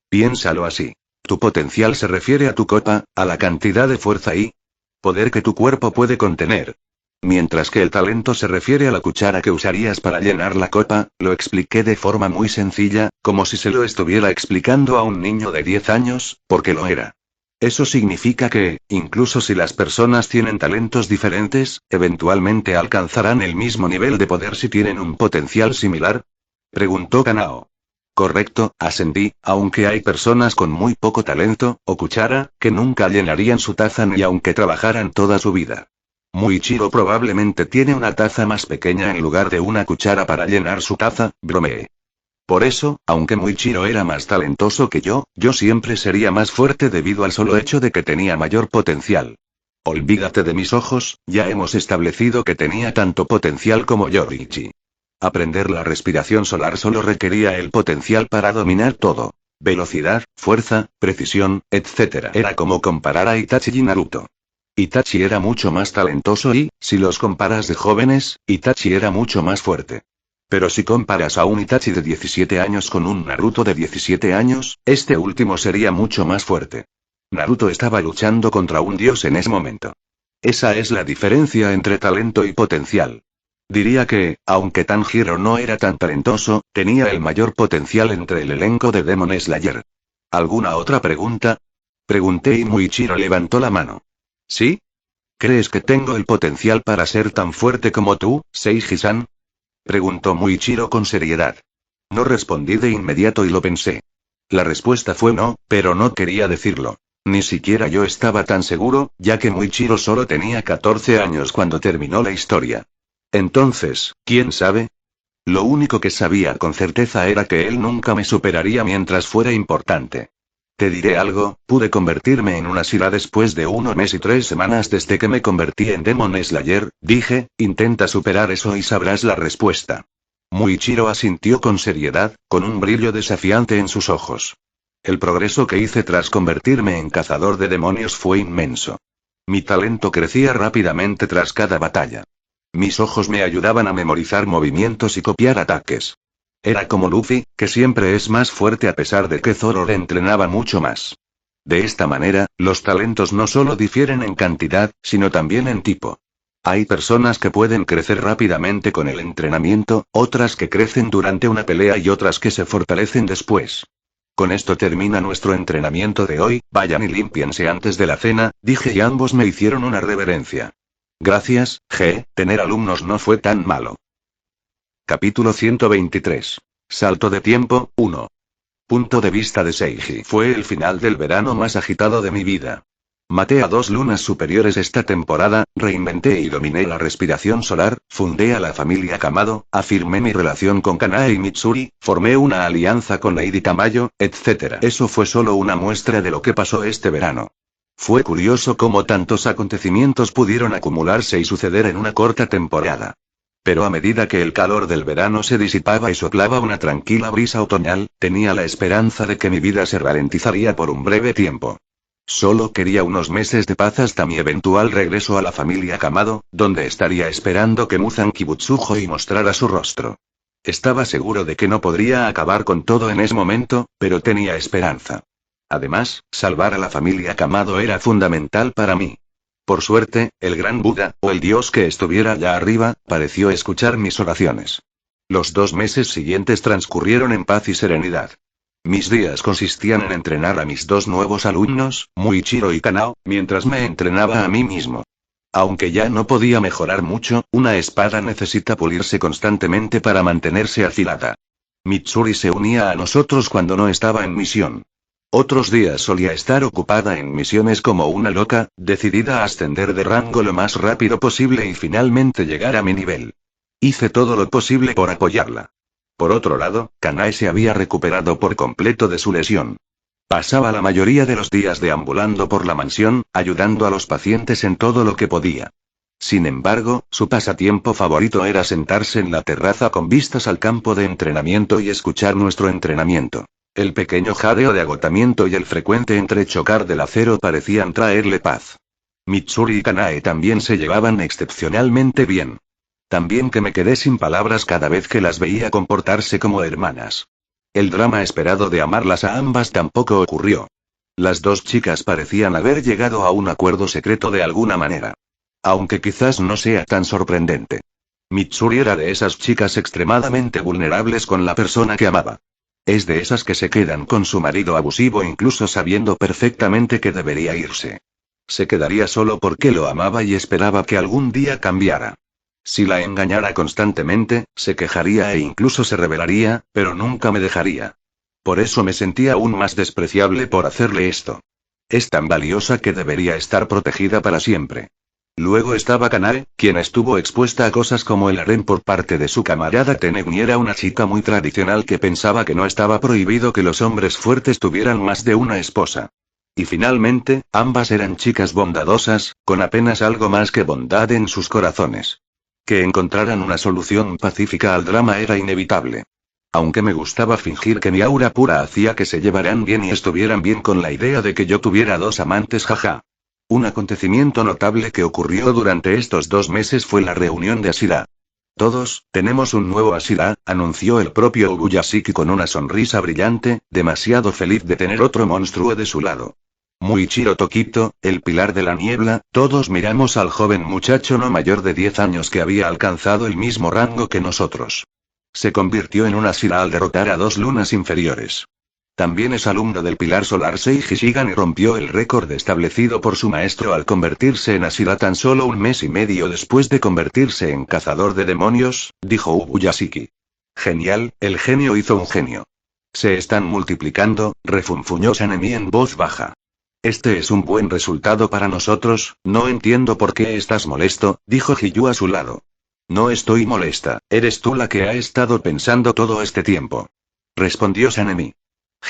Piénsalo así. Tu potencial se refiere a tu copa, a la cantidad de fuerza y poder que tu cuerpo puede contener. Mientras que el talento se refiere a la cuchara que usarías para llenar la copa, lo expliqué de forma muy sencilla, como si se lo estuviera explicando a un niño de 10 años, porque lo era. Eso significa que, incluso si las personas tienen talentos diferentes, eventualmente alcanzarán el mismo nivel de poder si tienen un potencial similar. Preguntó Kanao. Correcto, asentí, aunque hay personas con muy poco talento, o cuchara, que nunca llenarían su taza ni aunque trabajaran toda su vida. Muichiro probablemente tiene una taza más pequeña en lugar de una cuchara para llenar su taza, bromeé. Por eso, aunque Muichiro era más talentoso que yo siempre sería más fuerte debido al solo hecho de que tenía mayor potencial. Olvídate de mis ojos, ya hemos establecido que tenía tanto potencial como Yoriichi. Aprender la respiración solar solo requería el potencial para dominar todo. Velocidad, fuerza, precisión, etc. Era como comparar a Itachi y Naruto. Itachi era mucho más talentoso y, si los comparas de jóvenes, Itachi era mucho más fuerte. Pero si comparas a un Itachi de 17 años con un Naruto de 17 años, este último sería mucho más fuerte. Naruto estaba luchando contra un dios en ese momento. Esa es la diferencia entre talento y potencial. Diría que, aunque Tanjiro no era tan talentoso, tenía el mayor potencial entre el elenco de Demon Slayer. ¿Alguna otra pregunta? Pregunté y Muichiro levantó la mano. ¿Sí? ¿Crees que tengo el potencial para ser tan fuerte como tú, Seiji-san? Preguntó Muichiro con seriedad. No respondí de inmediato y lo pensé. La respuesta fue no, pero no quería decirlo. Ni siquiera yo estaba tan seguro, ya que Muichiro solo tenía 14 años cuando terminó la historia. Entonces, ¿quién sabe? Lo único que sabía con certeza era que él nunca me superaría mientras fuera importante. Te diré algo, pude convertirme en una Shira después de 1 mes y 3 semanas desde que me convertí en Demon Slayer, dije, intenta superar eso y sabrás la respuesta. Muichiro asintió con seriedad, con un brillo desafiante en sus ojos. El progreso que hice tras convertirme en cazador de demonios fue inmenso. Mi talento crecía rápidamente tras cada batalla. Mis ojos me ayudaban a memorizar movimientos y copiar ataques. Era como Luffy, que siempre es más fuerte a pesar de que Zoro le entrenaba mucho más. De esta manera, los talentos no solo difieren en cantidad, sino también en tipo. Hay personas que pueden crecer rápidamente con el entrenamiento, otras que crecen durante una pelea y otras que se fortalecen después. Con esto termina nuestro entrenamiento de hoy, vayan y límpiense antes de la cena, dije y ambos me hicieron una reverencia. Gracias, tener alumnos no fue tan malo. Capítulo 123. Salto de tiempo, 1. Punto de vista de Seiji. Fue el final del verano más agitado de mi vida. Maté a 2 lunas superiores esta temporada, reinventé y dominé la respiración solar, fundé a la familia Kamado, afirmé mi relación con Kanae y Mitsuri, formé una alianza con Lady Tamayo, etc. Eso fue solo una muestra de lo que pasó este verano. Fue curioso cómo tantos acontecimientos pudieron acumularse y suceder en una corta temporada. Pero a medida que el calor del verano se disipaba y soplaba una tranquila brisa otoñal, tenía la esperanza de que mi vida se ralentizaría por un breve tiempo. Solo quería unos meses de paz hasta mi eventual regreso a la familia Kamado, donde estaría esperando que Muzan Kibutsujo mostrara su rostro. Estaba seguro de que no podría acabar con todo en ese momento, pero tenía esperanza. Además, salvar a la familia Kamado era fundamental para mí. Por suerte, el gran Buda, o el dios que estuviera allá arriba, pareció escuchar mis oraciones. Los 2 meses siguientes transcurrieron en paz y serenidad. Mis días consistían en entrenar a mis 2 nuevos alumnos, Muichiro y Kanao, mientras me entrenaba a mí mismo. Aunque ya no podía mejorar mucho, una espada necesita pulirse constantemente para mantenerse afilada. Mitsuri se unía a nosotros cuando no estaba en misión. Otros días solía estar ocupada en misiones como una loca, decidida a ascender de rango lo más rápido posible y finalmente llegar a mi nivel. Hice todo lo posible por apoyarla. Por otro lado, Kanae se había recuperado por completo de su lesión. Pasaba la mayoría de los días deambulando por la mansión, ayudando a los pacientes en todo lo que podía. Sin embargo, su pasatiempo favorito era sentarse en la terraza con vistas al campo de entrenamiento y escuchar nuestro entrenamiento. El pequeño jadeo de agotamiento y el frecuente entrechocar del acero parecían traerle paz. Mitsuri y Kanae también se llevaban excepcionalmente bien. También que me quedé sin palabras cada vez que las veía comportarse como hermanas. El drama esperado de amarlas a ambas tampoco ocurrió. Las dos chicas parecían haber llegado a un acuerdo secreto de alguna manera. Aunque quizás no sea tan sorprendente. Mitsuri era de esas chicas extremadamente vulnerables con la persona que amaba. Es de esas que se quedan con su marido abusivo incluso sabiendo perfectamente que debería irse. Se quedaría solo porque lo amaba y esperaba que algún día cambiara. Si la engañara constantemente, se quejaría e incluso se rebelaría, pero nunca me dejaría. Por eso me sentía aún más despreciable por hacerle esto. Es tan valiosa que debería estar protegida para siempre. Luego estaba Kanae, quien estuvo expuesta a cosas como el harem por parte de su camarada Tenebni. Era una chica muy tradicional que pensaba que no estaba prohibido que los hombres fuertes tuvieran más de una esposa. Y finalmente, ambas eran chicas bondadosas, con apenas algo más que bondad en sus corazones. Que encontraran una solución pacífica al drama era inevitable. Aunque me gustaba fingir que mi aura pura hacía que se llevaran bien y estuvieran bien con la idea de que yo tuviera dos amantes, jaja. Un acontecimiento notable que ocurrió durante estos 2 meses fue la reunión de Ashira. Todos, tenemos un nuevo Ashira, anunció el propio Ubuyashiki con una sonrisa brillante, demasiado feliz de tener otro monstruo de su lado. Muichiro Tokito, el pilar de la niebla, todos miramos al joven muchacho no mayor de 10 años que había alcanzado el mismo rango que nosotros. Se convirtió en un Ashira al derrotar a 2 lunas inferiores. También es alumno del pilar solar Seiji Shigan y rompió el récord establecido por su maestro al convertirse en Ashira tan solo 1 mes y medio después de convertirse en cazador de demonios, dijo Ubuyashiki. Genial, el genio hizo un genio. Se están multiplicando, refunfuñó Sanemi en voz baja. Este es un buen resultado para nosotros, no entiendo por qué estás molesto, dijo Hiyu a su lado. No estoy molesta, eres tú la que ha estado pensando todo este tiempo. Respondió Sanemi.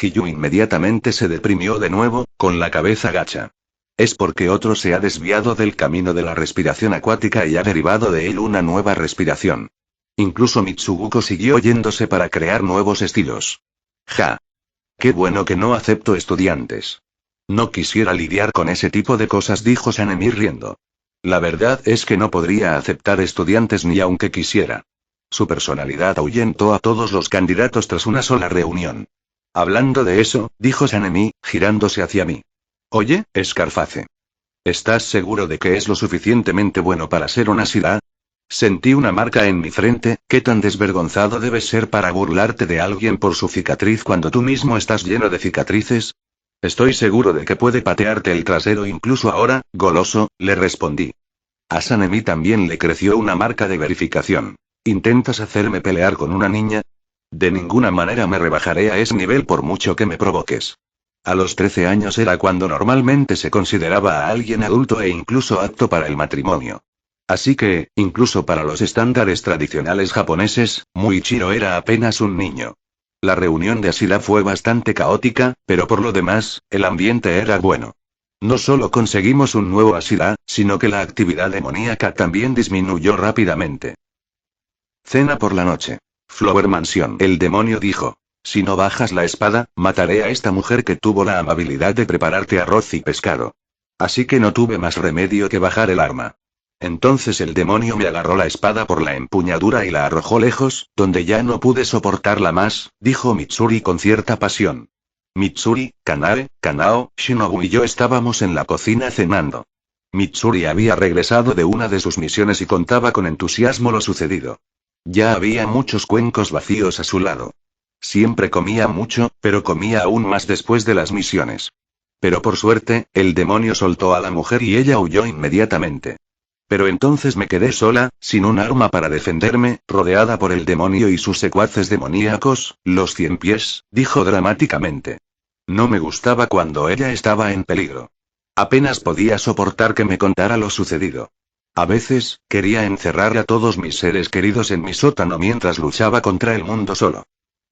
Hiyu inmediatamente se deprimió de nuevo, con la cabeza gacha. Es porque otro se ha desviado del camino de la respiración acuática y ha derivado de él una nueva respiración. Incluso Mitsuguko siguió yéndose para crear nuevos estilos. Ja. Qué bueno que no acepto estudiantes. No quisiera lidiar con ese tipo de cosas, dijo Sanemi riendo. La verdad es que no podría aceptar estudiantes ni aunque quisiera. Su personalidad ahuyentó a todos los candidatos tras una sola reunión. Hablando de eso, dijo Sanemi, girándose hacia mí. Oye, Scarface. ¿Estás seguro de que es lo suficientemente bueno para ser una Ashira? Sentí una marca en mi frente. ¿Qué tan desvergonzado debes ser para burlarte de alguien por su cicatriz cuando tú mismo estás lleno de cicatrices? Estoy seguro de que puede patearte el trasero incluso ahora, goloso, le respondí. A Sanemi también le creció una marca de verificación. ¿Intentas hacerme pelear con una niña? De ninguna manera me rebajaré a ese nivel por mucho que me provoques. A los 13 años era cuando normalmente se consideraba a alguien adulto e incluso apto para el matrimonio. Así que, incluso para los estándares tradicionales japoneses, Muichiro era apenas un niño. La reunión de Ashira fue bastante caótica, pero por lo demás, el ambiente era bueno. No solo conseguimos un nuevo Ashira, sino que la actividad demoníaca también disminuyó rápidamente. Cena por la noche. Flower Mansion. El demonio dijo. Si no bajas la espada, mataré a esta mujer que tuvo la amabilidad de prepararte arroz y pescado. Así que no tuve más remedio que bajar el arma. Entonces el demonio me agarró la espada por la empuñadura y la arrojó lejos, donde ya no pude soportarla más, dijo Mitsuri con cierta pasión. Mitsuri, Kanae, Kanao, Shinobu y yo estábamos en la cocina cenando. Mitsuri había regresado de una de sus misiones y contaba con entusiasmo lo sucedido. Ya había muchos cuencos vacíos a su lado. Siempre comía mucho, pero comía aún más después de las misiones. Pero por suerte, el demonio soltó a la mujer y ella huyó inmediatamente. Pero entonces me quedé sola, sin un arma para defenderme, rodeada por el demonio y sus secuaces demoníacos, los 100 pies, dijo dramáticamente. No me gustaba cuando ella estaba en peligro. Apenas podía soportar que me contara lo sucedido. A veces, quería encerrar a todos mis seres queridos en mi sótano mientras luchaba contra el mundo solo.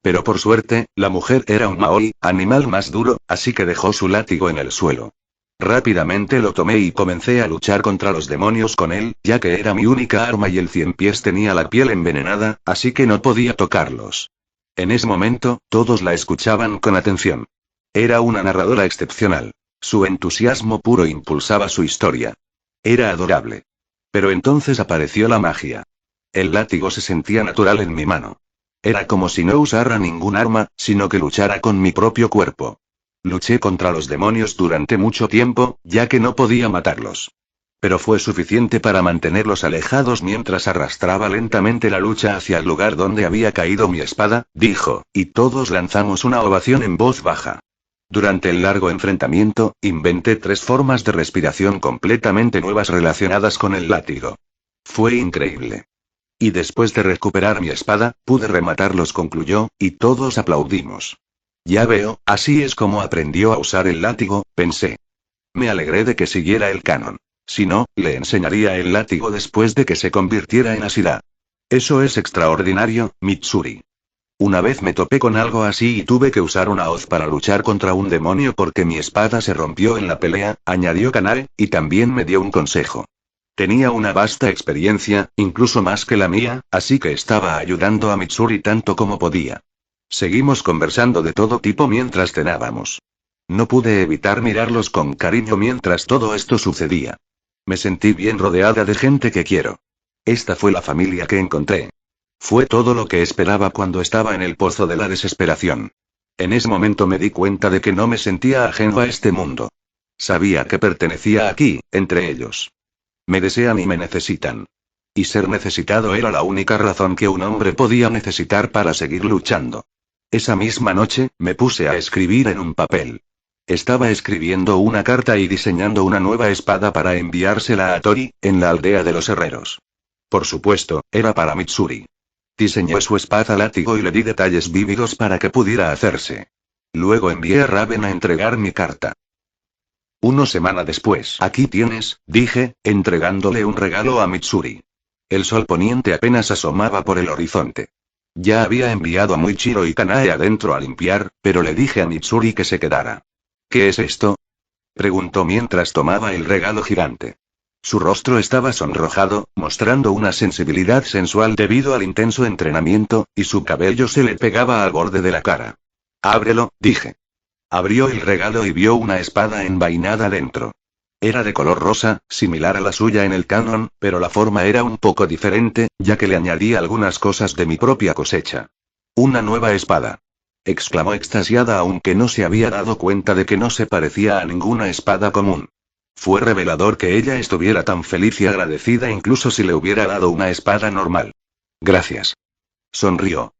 Pero por suerte, la mujer era un maorí, animal más duro, así que dejó su látigo en el suelo. Rápidamente lo tomé y comencé a luchar contra los demonios con él, ya que era mi única arma y el cien pies tenía la piel envenenada, así que no podía tocarlos. En ese momento, todos la escuchaban con atención. Era una narradora excepcional. Su entusiasmo puro impulsaba su historia. Era adorable. Pero entonces apareció la magia. El látigo se sentía natural en mi mano. Era como si no usara ningún arma, sino que luchara con mi propio cuerpo. Luché contra los demonios durante mucho tiempo, ya que no podía matarlos. Pero fue suficiente para mantenerlos alejados mientras arrastraba lentamente la lucha hacia el lugar donde había caído mi espada, dijo, y todos lanzamos una ovación en voz baja. Durante el largo enfrentamiento, inventé 3 formas de respiración completamente nuevas relacionadas con el látigo. Fue increíble. Y después de recuperar mi espada, pude rematarlos, concluyó, y todos aplaudimos. Ya veo, así es como aprendió a usar el látigo, pensé. Me alegré de que siguiera el canon. Si no, le enseñaría el látigo después de que se convirtiera en Ashira. Eso es extraordinario, Mitsuri. Una vez me topé con algo así y tuve que usar una hoz para luchar contra un demonio porque mi espada se rompió en la pelea, añadió Kanae, y también me dio un consejo. Tenía una vasta experiencia, incluso más que la mía, así que estaba ayudando a Mitsuri tanto como podía. Seguimos conversando de todo tipo mientras cenábamos. No pude evitar mirarlos con cariño mientras todo esto sucedía. Me sentí bien rodeada de gente que quiero. Esta fue la familia que encontré. Fue todo lo que esperaba cuando estaba en el pozo de la desesperación. En ese momento me di cuenta de que no me sentía ajeno a este mundo. Sabía que pertenecía aquí, entre ellos. Me desean y me necesitan. Y ser necesitado era la única razón que un hombre podía necesitar para seguir luchando. Esa misma noche, me puse a escribir en un papel. Estaba escribiendo una carta y diseñando una nueva espada para enviársela a Tori, en la aldea de los herreros. Por supuesto, era para Mitsuri. Diseñé su espada látigo y le di detalles vívidos para que pudiera hacerse. Luego envié a Raven a entregar mi carta. Una semana después, aquí tienes, dije, entregándole un regalo a Mitsuri. El sol poniente apenas asomaba por el horizonte. Ya había enviado a Muichiro y Kanae adentro a limpiar, pero le dije a Mitsuri que se quedara. ¿Qué es esto?, preguntó mientras tomaba el regalo gigante. Su rostro estaba sonrojado, mostrando una sensibilidad sensual debido al intenso entrenamiento, y su cabello se le pegaba al borde de la cara. Ábrelo, dije. Abrió el regalo y vio una espada envainada dentro. Era de color rosa, similar a la suya en el canon, pero la forma era un poco diferente, ya que le añadí algunas cosas de mi propia cosecha. Una nueva espada. Exclamó extasiada, aunque no se había dado cuenta de que no se parecía a ninguna espada común. Fue revelador que ella estuviera tan feliz y agradecida incluso si le hubiera dado una espada normal. Gracias. Sonrió.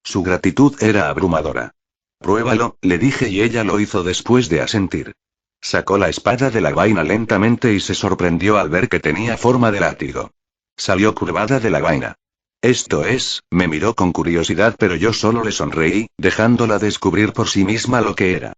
Su gratitud era abrumadora. Pruébalo, le dije y ella lo hizo después de asentir. Sacó la espada de la vaina lentamente y se sorprendió al ver que tenía forma de látigo. Salió curvada de la vaina. Esto es, me miró con curiosidad pero yo solo le sonreí, dejándola descubrir por sí misma lo que era.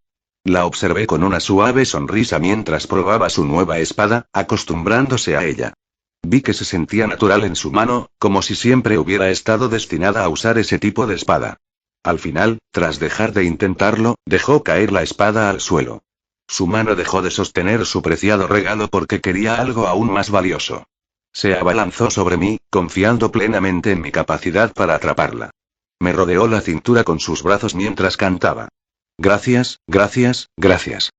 La observé con una suave sonrisa mientras probaba su nueva espada, acostumbrándose a ella. Vi que se sentía natural en su mano, como si siempre hubiera estado destinada a usar ese tipo de espada. Al final, tras dejar de intentarlo, dejó caer la espada al suelo. Su mano dejó de sostener su preciado regalo porque quería algo aún más valioso. Se abalanzó sobre mí, confiando plenamente en mi capacidad para atraparla. Me rodeó la cintura con sus brazos mientras cantaba. Gracias, gracias, gracias.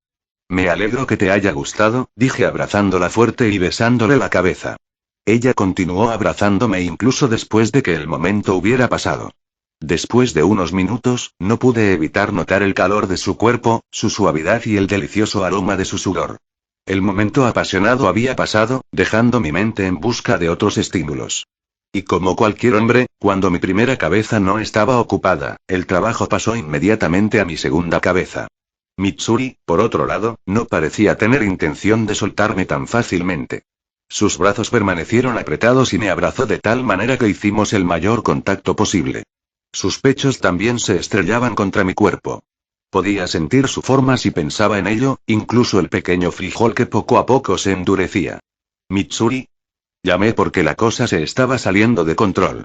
Me alegro que te haya gustado, dije abrazándola fuerte y besándole la cabeza. Ella continuó abrazándome incluso después de que el momento hubiera pasado. Después de unos minutos, no pude evitar notar el calor de su cuerpo, su suavidad y el delicioso aroma de su sudor. El momento apasionado había pasado, dejando mi mente en busca de otros estímulos. Y como cualquier hombre, cuando mi primera cabeza no estaba ocupada, el trabajo pasó inmediatamente a mi segunda cabeza. Mitsuri, por otro lado, no parecía tener intención de soltarme tan fácilmente. Sus brazos permanecieron apretados y me abrazó de tal manera que hicimos el mayor contacto posible. Sus pechos también se estrellaban contra mi cuerpo. Podía sentir su forma si pensaba en ello, incluso el pequeño frijol que poco a poco se endurecía. Mitsuri. Llamé porque la cosa se estaba saliendo de control.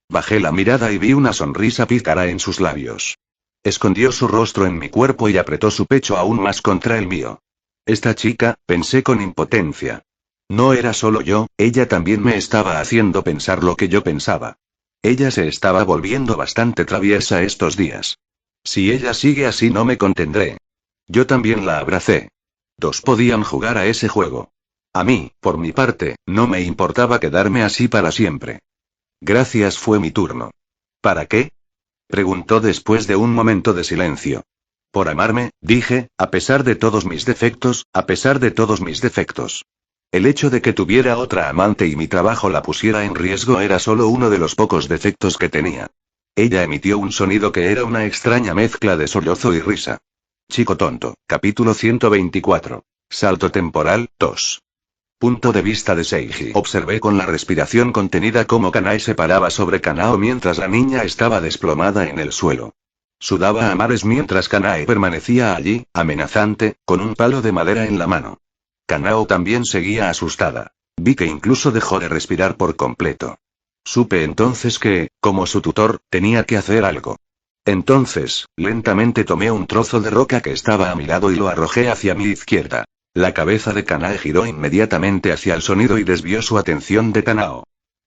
Bajé la mirada y vi una sonrisa pícara en sus labios. Escondió su rostro en mi cuerpo y apretó su pecho aún más contra el mío. Esta chica, pensé con impotencia. No era solo yo, ella también me estaba haciendo pensar lo que yo pensaba. Ella se estaba volviendo bastante traviesa estos días. Si ella sigue así no me contendré. Yo también la abracé. Dos podían jugar a ese juego. A mí, por mi parte, no me importaba quedarme así para siempre. Gracias, fue mi turno. ¿Para qué? Preguntó después de un momento de silencio. Por amarme, dije, a pesar de todos mis defectos, a pesar de todos mis defectos. El hecho de que tuviera otra amante y mi trabajo la pusiera en riesgo era solo uno de los pocos defectos que tenía. Ella emitió un sonido que era una extraña mezcla de sollozo y risa. Chico tonto, capítulo 124. Salto temporal, 2. Punto de vista de Seiji. Observé con la respiración contenida cómo Kanae se paraba sobre Kanao mientras la niña estaba desplomada en el suelo. Sudaba a mares mientras Kanae permanecía allí, amenazante, con un palo de madera en la mano. Kanao también seguía asustada. Vi que incluso dejó de respirar por completo. Supe entonces que, como su tutor, tenía que hacer algo. Entonces, lentamente tomé un trozo de roca que estaba a mi lado y lo arrojé hacia mi izquierda. La cabeza de Kanae giró inmediatamente hacia el sonido y desvió su atención de Kanao.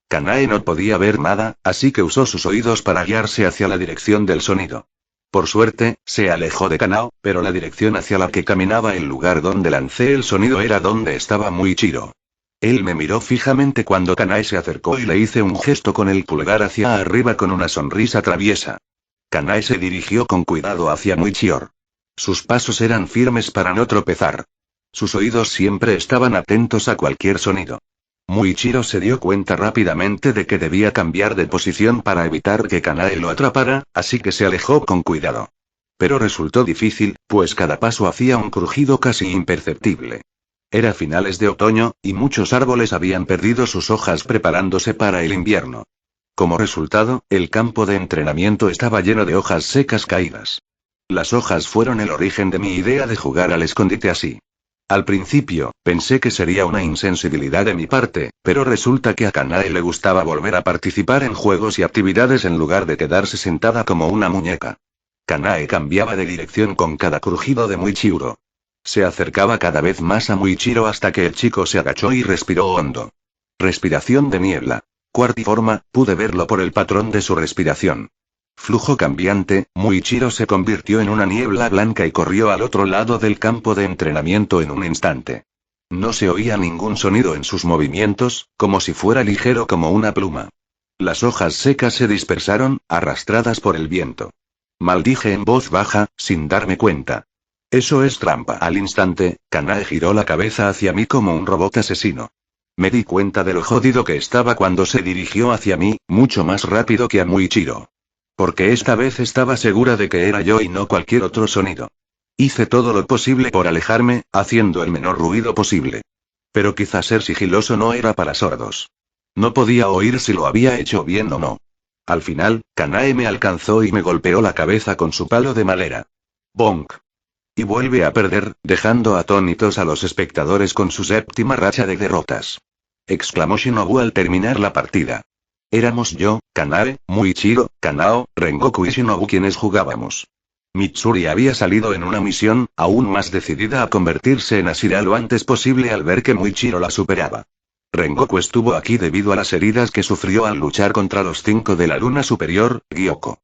Kanae no podía ver nada, así que usó sus oídos para guiarse hacia la dirección del sonido. Por suerte, se alejó de Kanao, pero la dirección hacia la que caminaba el lugar donde lancé el sonido era donde estaba Muichiro. Él me miró fijamente cuando Kanae se acercó y le hice un gesto con el pulgar hacia arriba con una sonrisa traviesa. Kanae se dirigió con cuidado hacia Muichiro. Sus pasos eran firmes para no tropezar. Sus oídos siempre estaban atentos a cualquier sonido. Muichiro se dio cuenta rápidamente de que debía cambiar de posición para evitar que Kanae lo atrapara, así que se alejó con cuidado. Pero resultó difícil, pues cada paso hacía un crujido casi imperceptible. Era finales de otoño, y muchos árboles habían perdido sus hojas preparándose para el invierno. Como resultado, el campo de entrenamiento estaba lleno de hojas secas caídas. Las hojas fueron el origen de mi idea de jugar al escondite así. Al principio, pensé que sería una insensibilidad de mi parte, pero resulta que a Kanae le gustaba volver a participar en juegos y actividades en lugar de quedarse sentada como una muñeca. Kanae cambiaba de dirección con cada crujido de Muichiro. Se acercaba cada vez más a Muichiro hasta que el chico se agachó y respiró hondo. Respiración de niebla. Cuartiforma, pude verlo por el patrón de su respiración. Flujo cambiante, Muichiro se convirtió en una niebla blanca y corrió al otro lado del campo de entrenamiento en un instante. No se oía ningún sonido en sus movimientos, como si fuera ligero como una pluma. Las hojas secas se dispersaron, arrastradas por el viento. Maldije en voz baja, sin darme cuenta. Eso es trampa. Al instante, Kanae giró la cabeza hacia mí como un robot asesino. Me di cuenta de lo jodido que estaba cuando se dirigió hacia mí, mucho más rápido que a Muichiro. Porque esta vez estaba segura de que era yo y no cualquier otro sonido. Hice todo lo posible por alejarme, haciendo el menor ruido posible. Pero quizás ser sigiloso no era para sordos. No podía oír si lo había hecho bien o no. Al final, Kanae me alcanzó y me golpeó la cabeza con su palo de madera. ¡Bonk! Y vuelve a perder, dejando atónitos a los espectadores con su séptima racha de derrotas. Exclamó Shinobu al terminar la partida. Éramos yo, Kanae, Muichiro, Kanao, Rengoku y Shinobu quienes jugábamos. Mitsuri había salido en una misión, aún más decidida a convertirse en Ashira lo antes posible al ver que Muichiro la superaba. Rengoku estuvo aquí debido a las heridas que sufrió al luchar contra los 5 de la luna superior, Gyoko.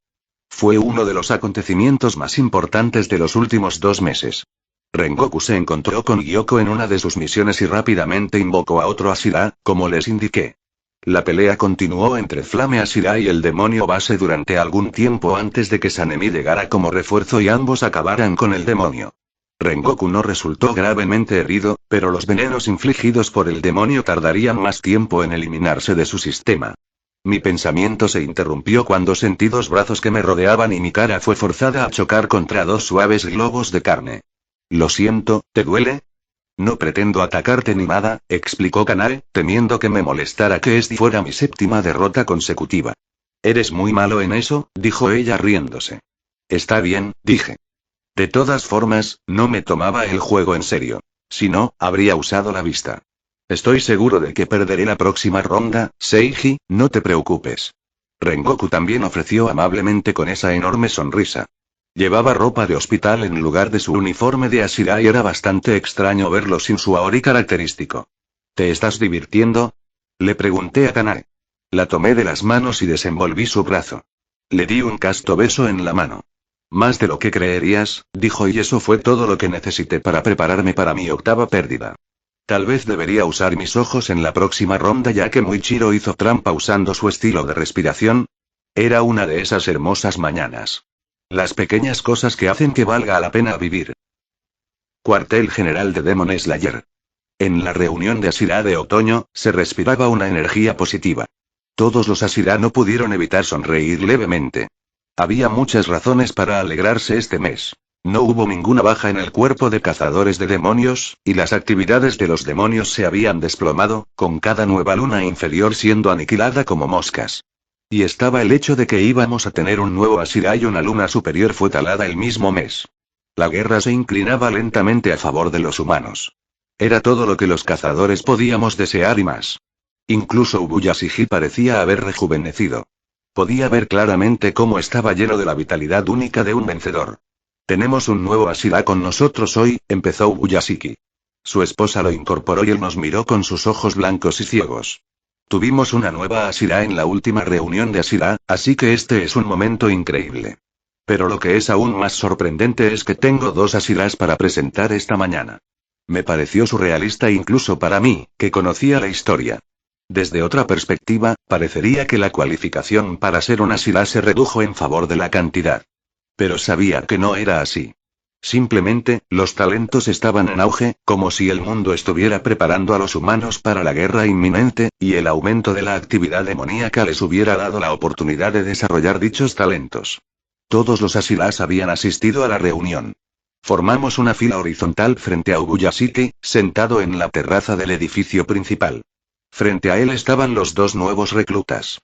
Fue uno de los acontecimientos más importantes de los últimos 2 meses. Rengoku se encontró con Gyoko en una de sus misiones y rápidamente invocó a otro Ashira, como les indiqué. La pelea continuó entre Flame Ashira y el demonio base durante algún tiempo antes de que Sanemi llegara como refuerzo y ambos acabaran con el demonio. Rengoku no resultó gravemente herido, pero los venenos infligidos por el demonio tardarían más tiempo en eliminarse de su sistema. Mi pensamiento se interrumpió cuando sentí 2 brazos que me rodeaban y mi cara fue forzada a chocar contra 2 suaves globos de carne. Lo siento, ¿te duele? No pretendo atacarte ni nada, explicó Kanae, temiendo que me molestara que esta fuera mi 7ª derrota consecutiva. Eres muy malo en eso, dijo ella riéndose. Está bien, dije. De todas formas, no me tomaba el juego en serio. Si no, habría usado la vista. Estoy seguro de que perderé la próxima ronda, Seiji, no te preocupes. Rengoku también ofreció amablemente con esa enorme sonrisa. Llevaba ropa de hospital en lugar de su uniforme de Ashira y era bastante extraño verlo sin su aori característico. ¿Te estás divirtiendo? Le pregunté a Kanae. La tomé de las manos y desenvolví su brazo. Le di un casto beso en la mano. Más de lo que creerías, dijo, y eso fue todo lo que necesité para prepararme para mi octava pérdida. Tal vez debería usar mis ojos en la próxima ronda ya que Muichiro hizo trampa usando su estilo de respiración. Era una de esas hermosas mañanas. Las pequeñas cosas que hacen que valga la pena vivir. Cuartel General de Demon Slayer. En la reunión de Ashira de otoño, se respiraba una energía positiva. Todos los Ashira no pudieron evitar sonreír levemente. Había muchas razones para alegrarse este mes. No hubo ninguna baja en el cuerpo de cazadores de demonios, y las actividades de los demonios se habían desplomado, con cada nueva luna inferior siendo aniquilada como moscas. Y estaba el hecho de que íbamos a tener un nuevo Ashira y una luna superior fue talada el mismo mes. La guerra se inclinaba lentamente a favor de los humanos. Era todo lo que los cazadores podíamos desear y más. Incluso Ubuyashiki parecía haber rejuvenecido. Podía ver claramente cómo estaba lleno de la vitalidad única de un vencedor. Tenemos un nuevo Ashira con nosotros hoy, empezó Ubuyashiki. Su esposa lo incorporó y él nos miró con sus ojos blancos y ciegos. Tuvimos una nueva Ashira en la última reunión de Ashira, así que este es un momento increíble. Pero lo que es aún más sorprendente es que tengo dos Ashiras para presentar esta mañana. Me pareció surrealista incluso para mí, que conocía la historia. Desde otra perspectiva, parecería que la cualificación para ser un Ashira se redujo en favor de la cantidad. Pero sabía que no era así. Simplemente, los talentos estaban en auge, como si el mundo estuviera preparando a los humanos para la guerra inminente, y el aumento de la actividad demoníaca les hubiera dado la oportunidad de desarrollar dichos talentos. Todos los Ashiras habían asistido a la reunión. Formamos una fila horizontal frente a Ubuyashiki, sentado en la terraza del edificio principal. Frente a él estaban los dos nuevos reclutas.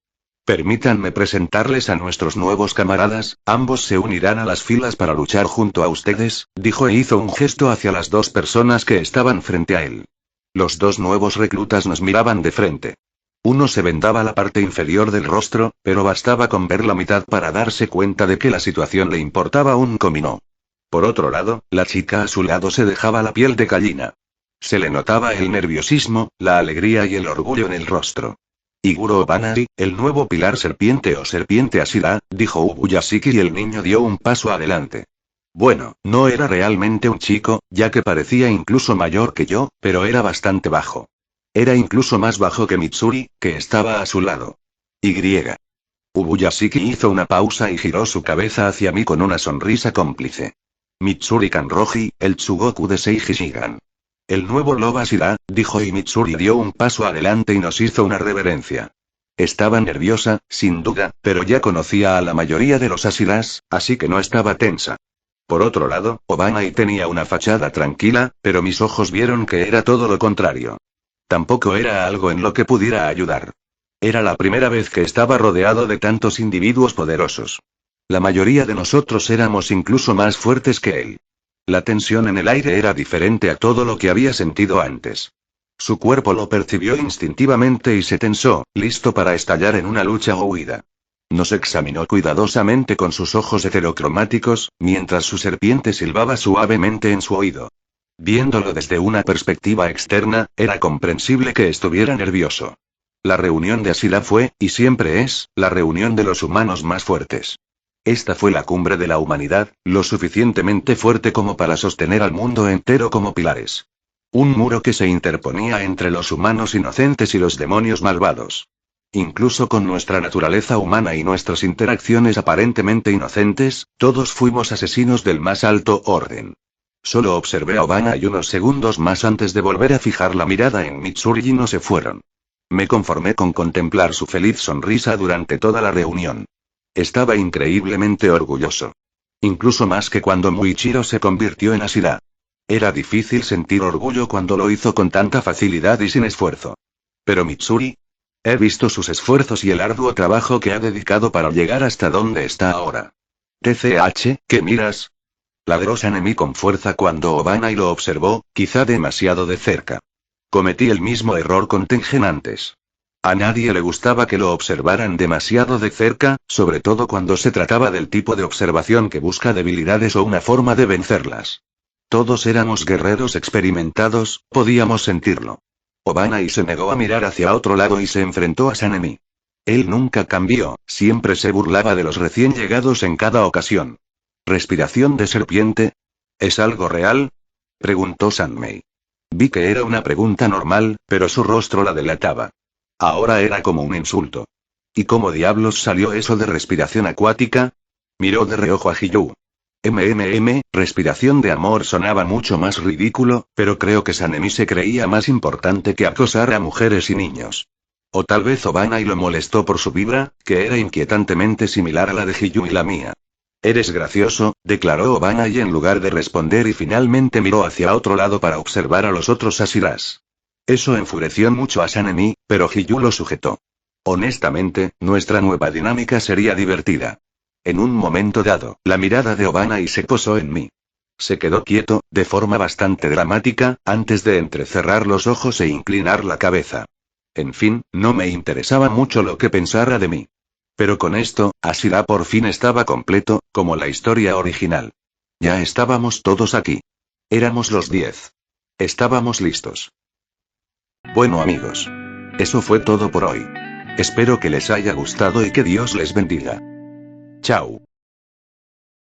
Permítanme presentarles a nuestros nuevos camaradas, ambos se unirán a las filas para luchar junto a ustedes, dijo e hizo un gesto hacia las dos personas que estaban frente a él. Los dos nuevos reclutas nos miraban de frente. Uno se vendaba la parte inferior del rostro, pero bastaba con ver la mitad para darse cuenta de que la situación le importaba un comino. Por otro lado, la chica a su lado se dejaba la piel de gallina. Se le notaba el nerviosismo, la alegría y el orgullo en el rostro. Iguro Obanai, el nuevo pilar serpiente o serpiente Ashira, dijo Ubuyashiki y el niño dio un paso adelante. Bueno, no era realmente un chico, ya que parecía incluso mayor que yo, pero era bastante bajo. Era incluso más bajo que Mitsuri, que estaba a su lado. Y. Ubuyashiki hizo una pausa y giró su cabeza hacia mí con una sonrisa cómplice. Mitsuri Kanroji, el Tsugoku de Seiji Shigan. El nuevo Loba Ashira, dijo y Mitsuri dio un paso adelante y nos hizo una reverencia. Estaba nerviosa, sin duda, pero ya conocía a la mayoría de los Ashiras, así que no estaba tensa. Por otro lado, Obanai tenía una fachada tranquila, pero mis ojos vieron que era todo lo contrario. Tampoco era algo en lo que pudiera ayudar. Era la primera vez que estaba rodeado de tantos individuos poderosos. La mayoría de nosotros éramos incluso más fuertes que él. La tensión en el aire era diferente a todo lo que había sentido antes. Su cuerpo lo percibió instintivamente y se tensó, listo para estallar en una lucha o huida. Nos examinó cuidadosamente con sus ojos heterocromáticos, mientras su serpiente silbaba suavemente en su oído. Viéndolo desde una perspectiva externa, era comprensible que estuviera nervioso. La reunión de Ashira fue, y siempre es, la reunión de los humanos más fuertes. Esta fue la cumbre de la humanidad, lo suficientemente fuerte como para sostener al mundo entero como pilares. Un muro que se interponía entre los humanos inocentes y los demonios malvados. Incluso con nuestra naturaleza humana y nuestras interacciones aparentemente inocentes, todos fuimos asesinos del más alto orden. Solo observé a Obanai unos segundos más antes de volver a fijar la mirada en Mitsuri y no se fueron. Me conformé con contemplar su feliz sonrisa durante toda la reunión. Estaba increíblemente orgulloso. Incluso más que cuando Muichiro se convirtió en Ashira. Era difícil sentir orgullo cuando lo hizo con tanta facilidad y sin esfuerzo. Pero Mitsuri. He visto sus esfuerzos y el arduo trabajo que ha dedicado para llegar hasta donde está ahora. TCH, ¿qué miras? Ladró Sanemi con fuerza cuando Obanai lo observó, quizá demasiado de cerca. Cometí el mismo error con Tengen antes. A nadie le gustaba que lo observaran demasiado de cerca, sobre todo cuando se trataba del tipo de observación que busca debilidades o una forma de vencerlas. Todos éramos guerreros experimentados, podíamos sentirlo. Obanai se negó a mirar hacia otro lado y se enfrentó a Sanemi. Él nunca cambió, siempre se burlaba de los recién llegados en cada ocasión. ¿Respiración de serpiente? ¿Es algo real? Preguntó Sanmei. Vi que era una pregunta normal, pero su rostro la delataba. Ahora era como un insulto. ¿Y cómo diablos salió eso de respiración acuática? Miró de reojo a Hiyou. Respiración de amor sonaba mucho más ridículo, pero creo que Sanemi se creía más importante que acosar a mujeres y niños. O tal vez Obanai lo molestó por su vibra, que era inquietantemente similar a la de Hiyou y la mía. Eres gracioso, declaró Obanai en lugar de responder y finalmente miró hacia otro lado para observar a los otros Asiras. Eso enfureció mucho a Sanemi, pero Hiyou lo sujetó. Honestamente, nuestra nueva dinámica sería divertida. En un momento dado, la mirada de Obanai se posó en mí. Se quedó quieto, de forma bastante dramática, antes de entrecerrar los ojos e inclinar la cabeza. En fin, no me interesaba mucho lo que pensara de mí. Pero con esto, Asira por fin estaba completo, como la historia original. Ya estábamos todos aquí. Éramos los 10. Estábamos listos. Bueno amigos. Eso fue todo por hoy. Espero que les haya gustado y que Dios les bendiga. Chao.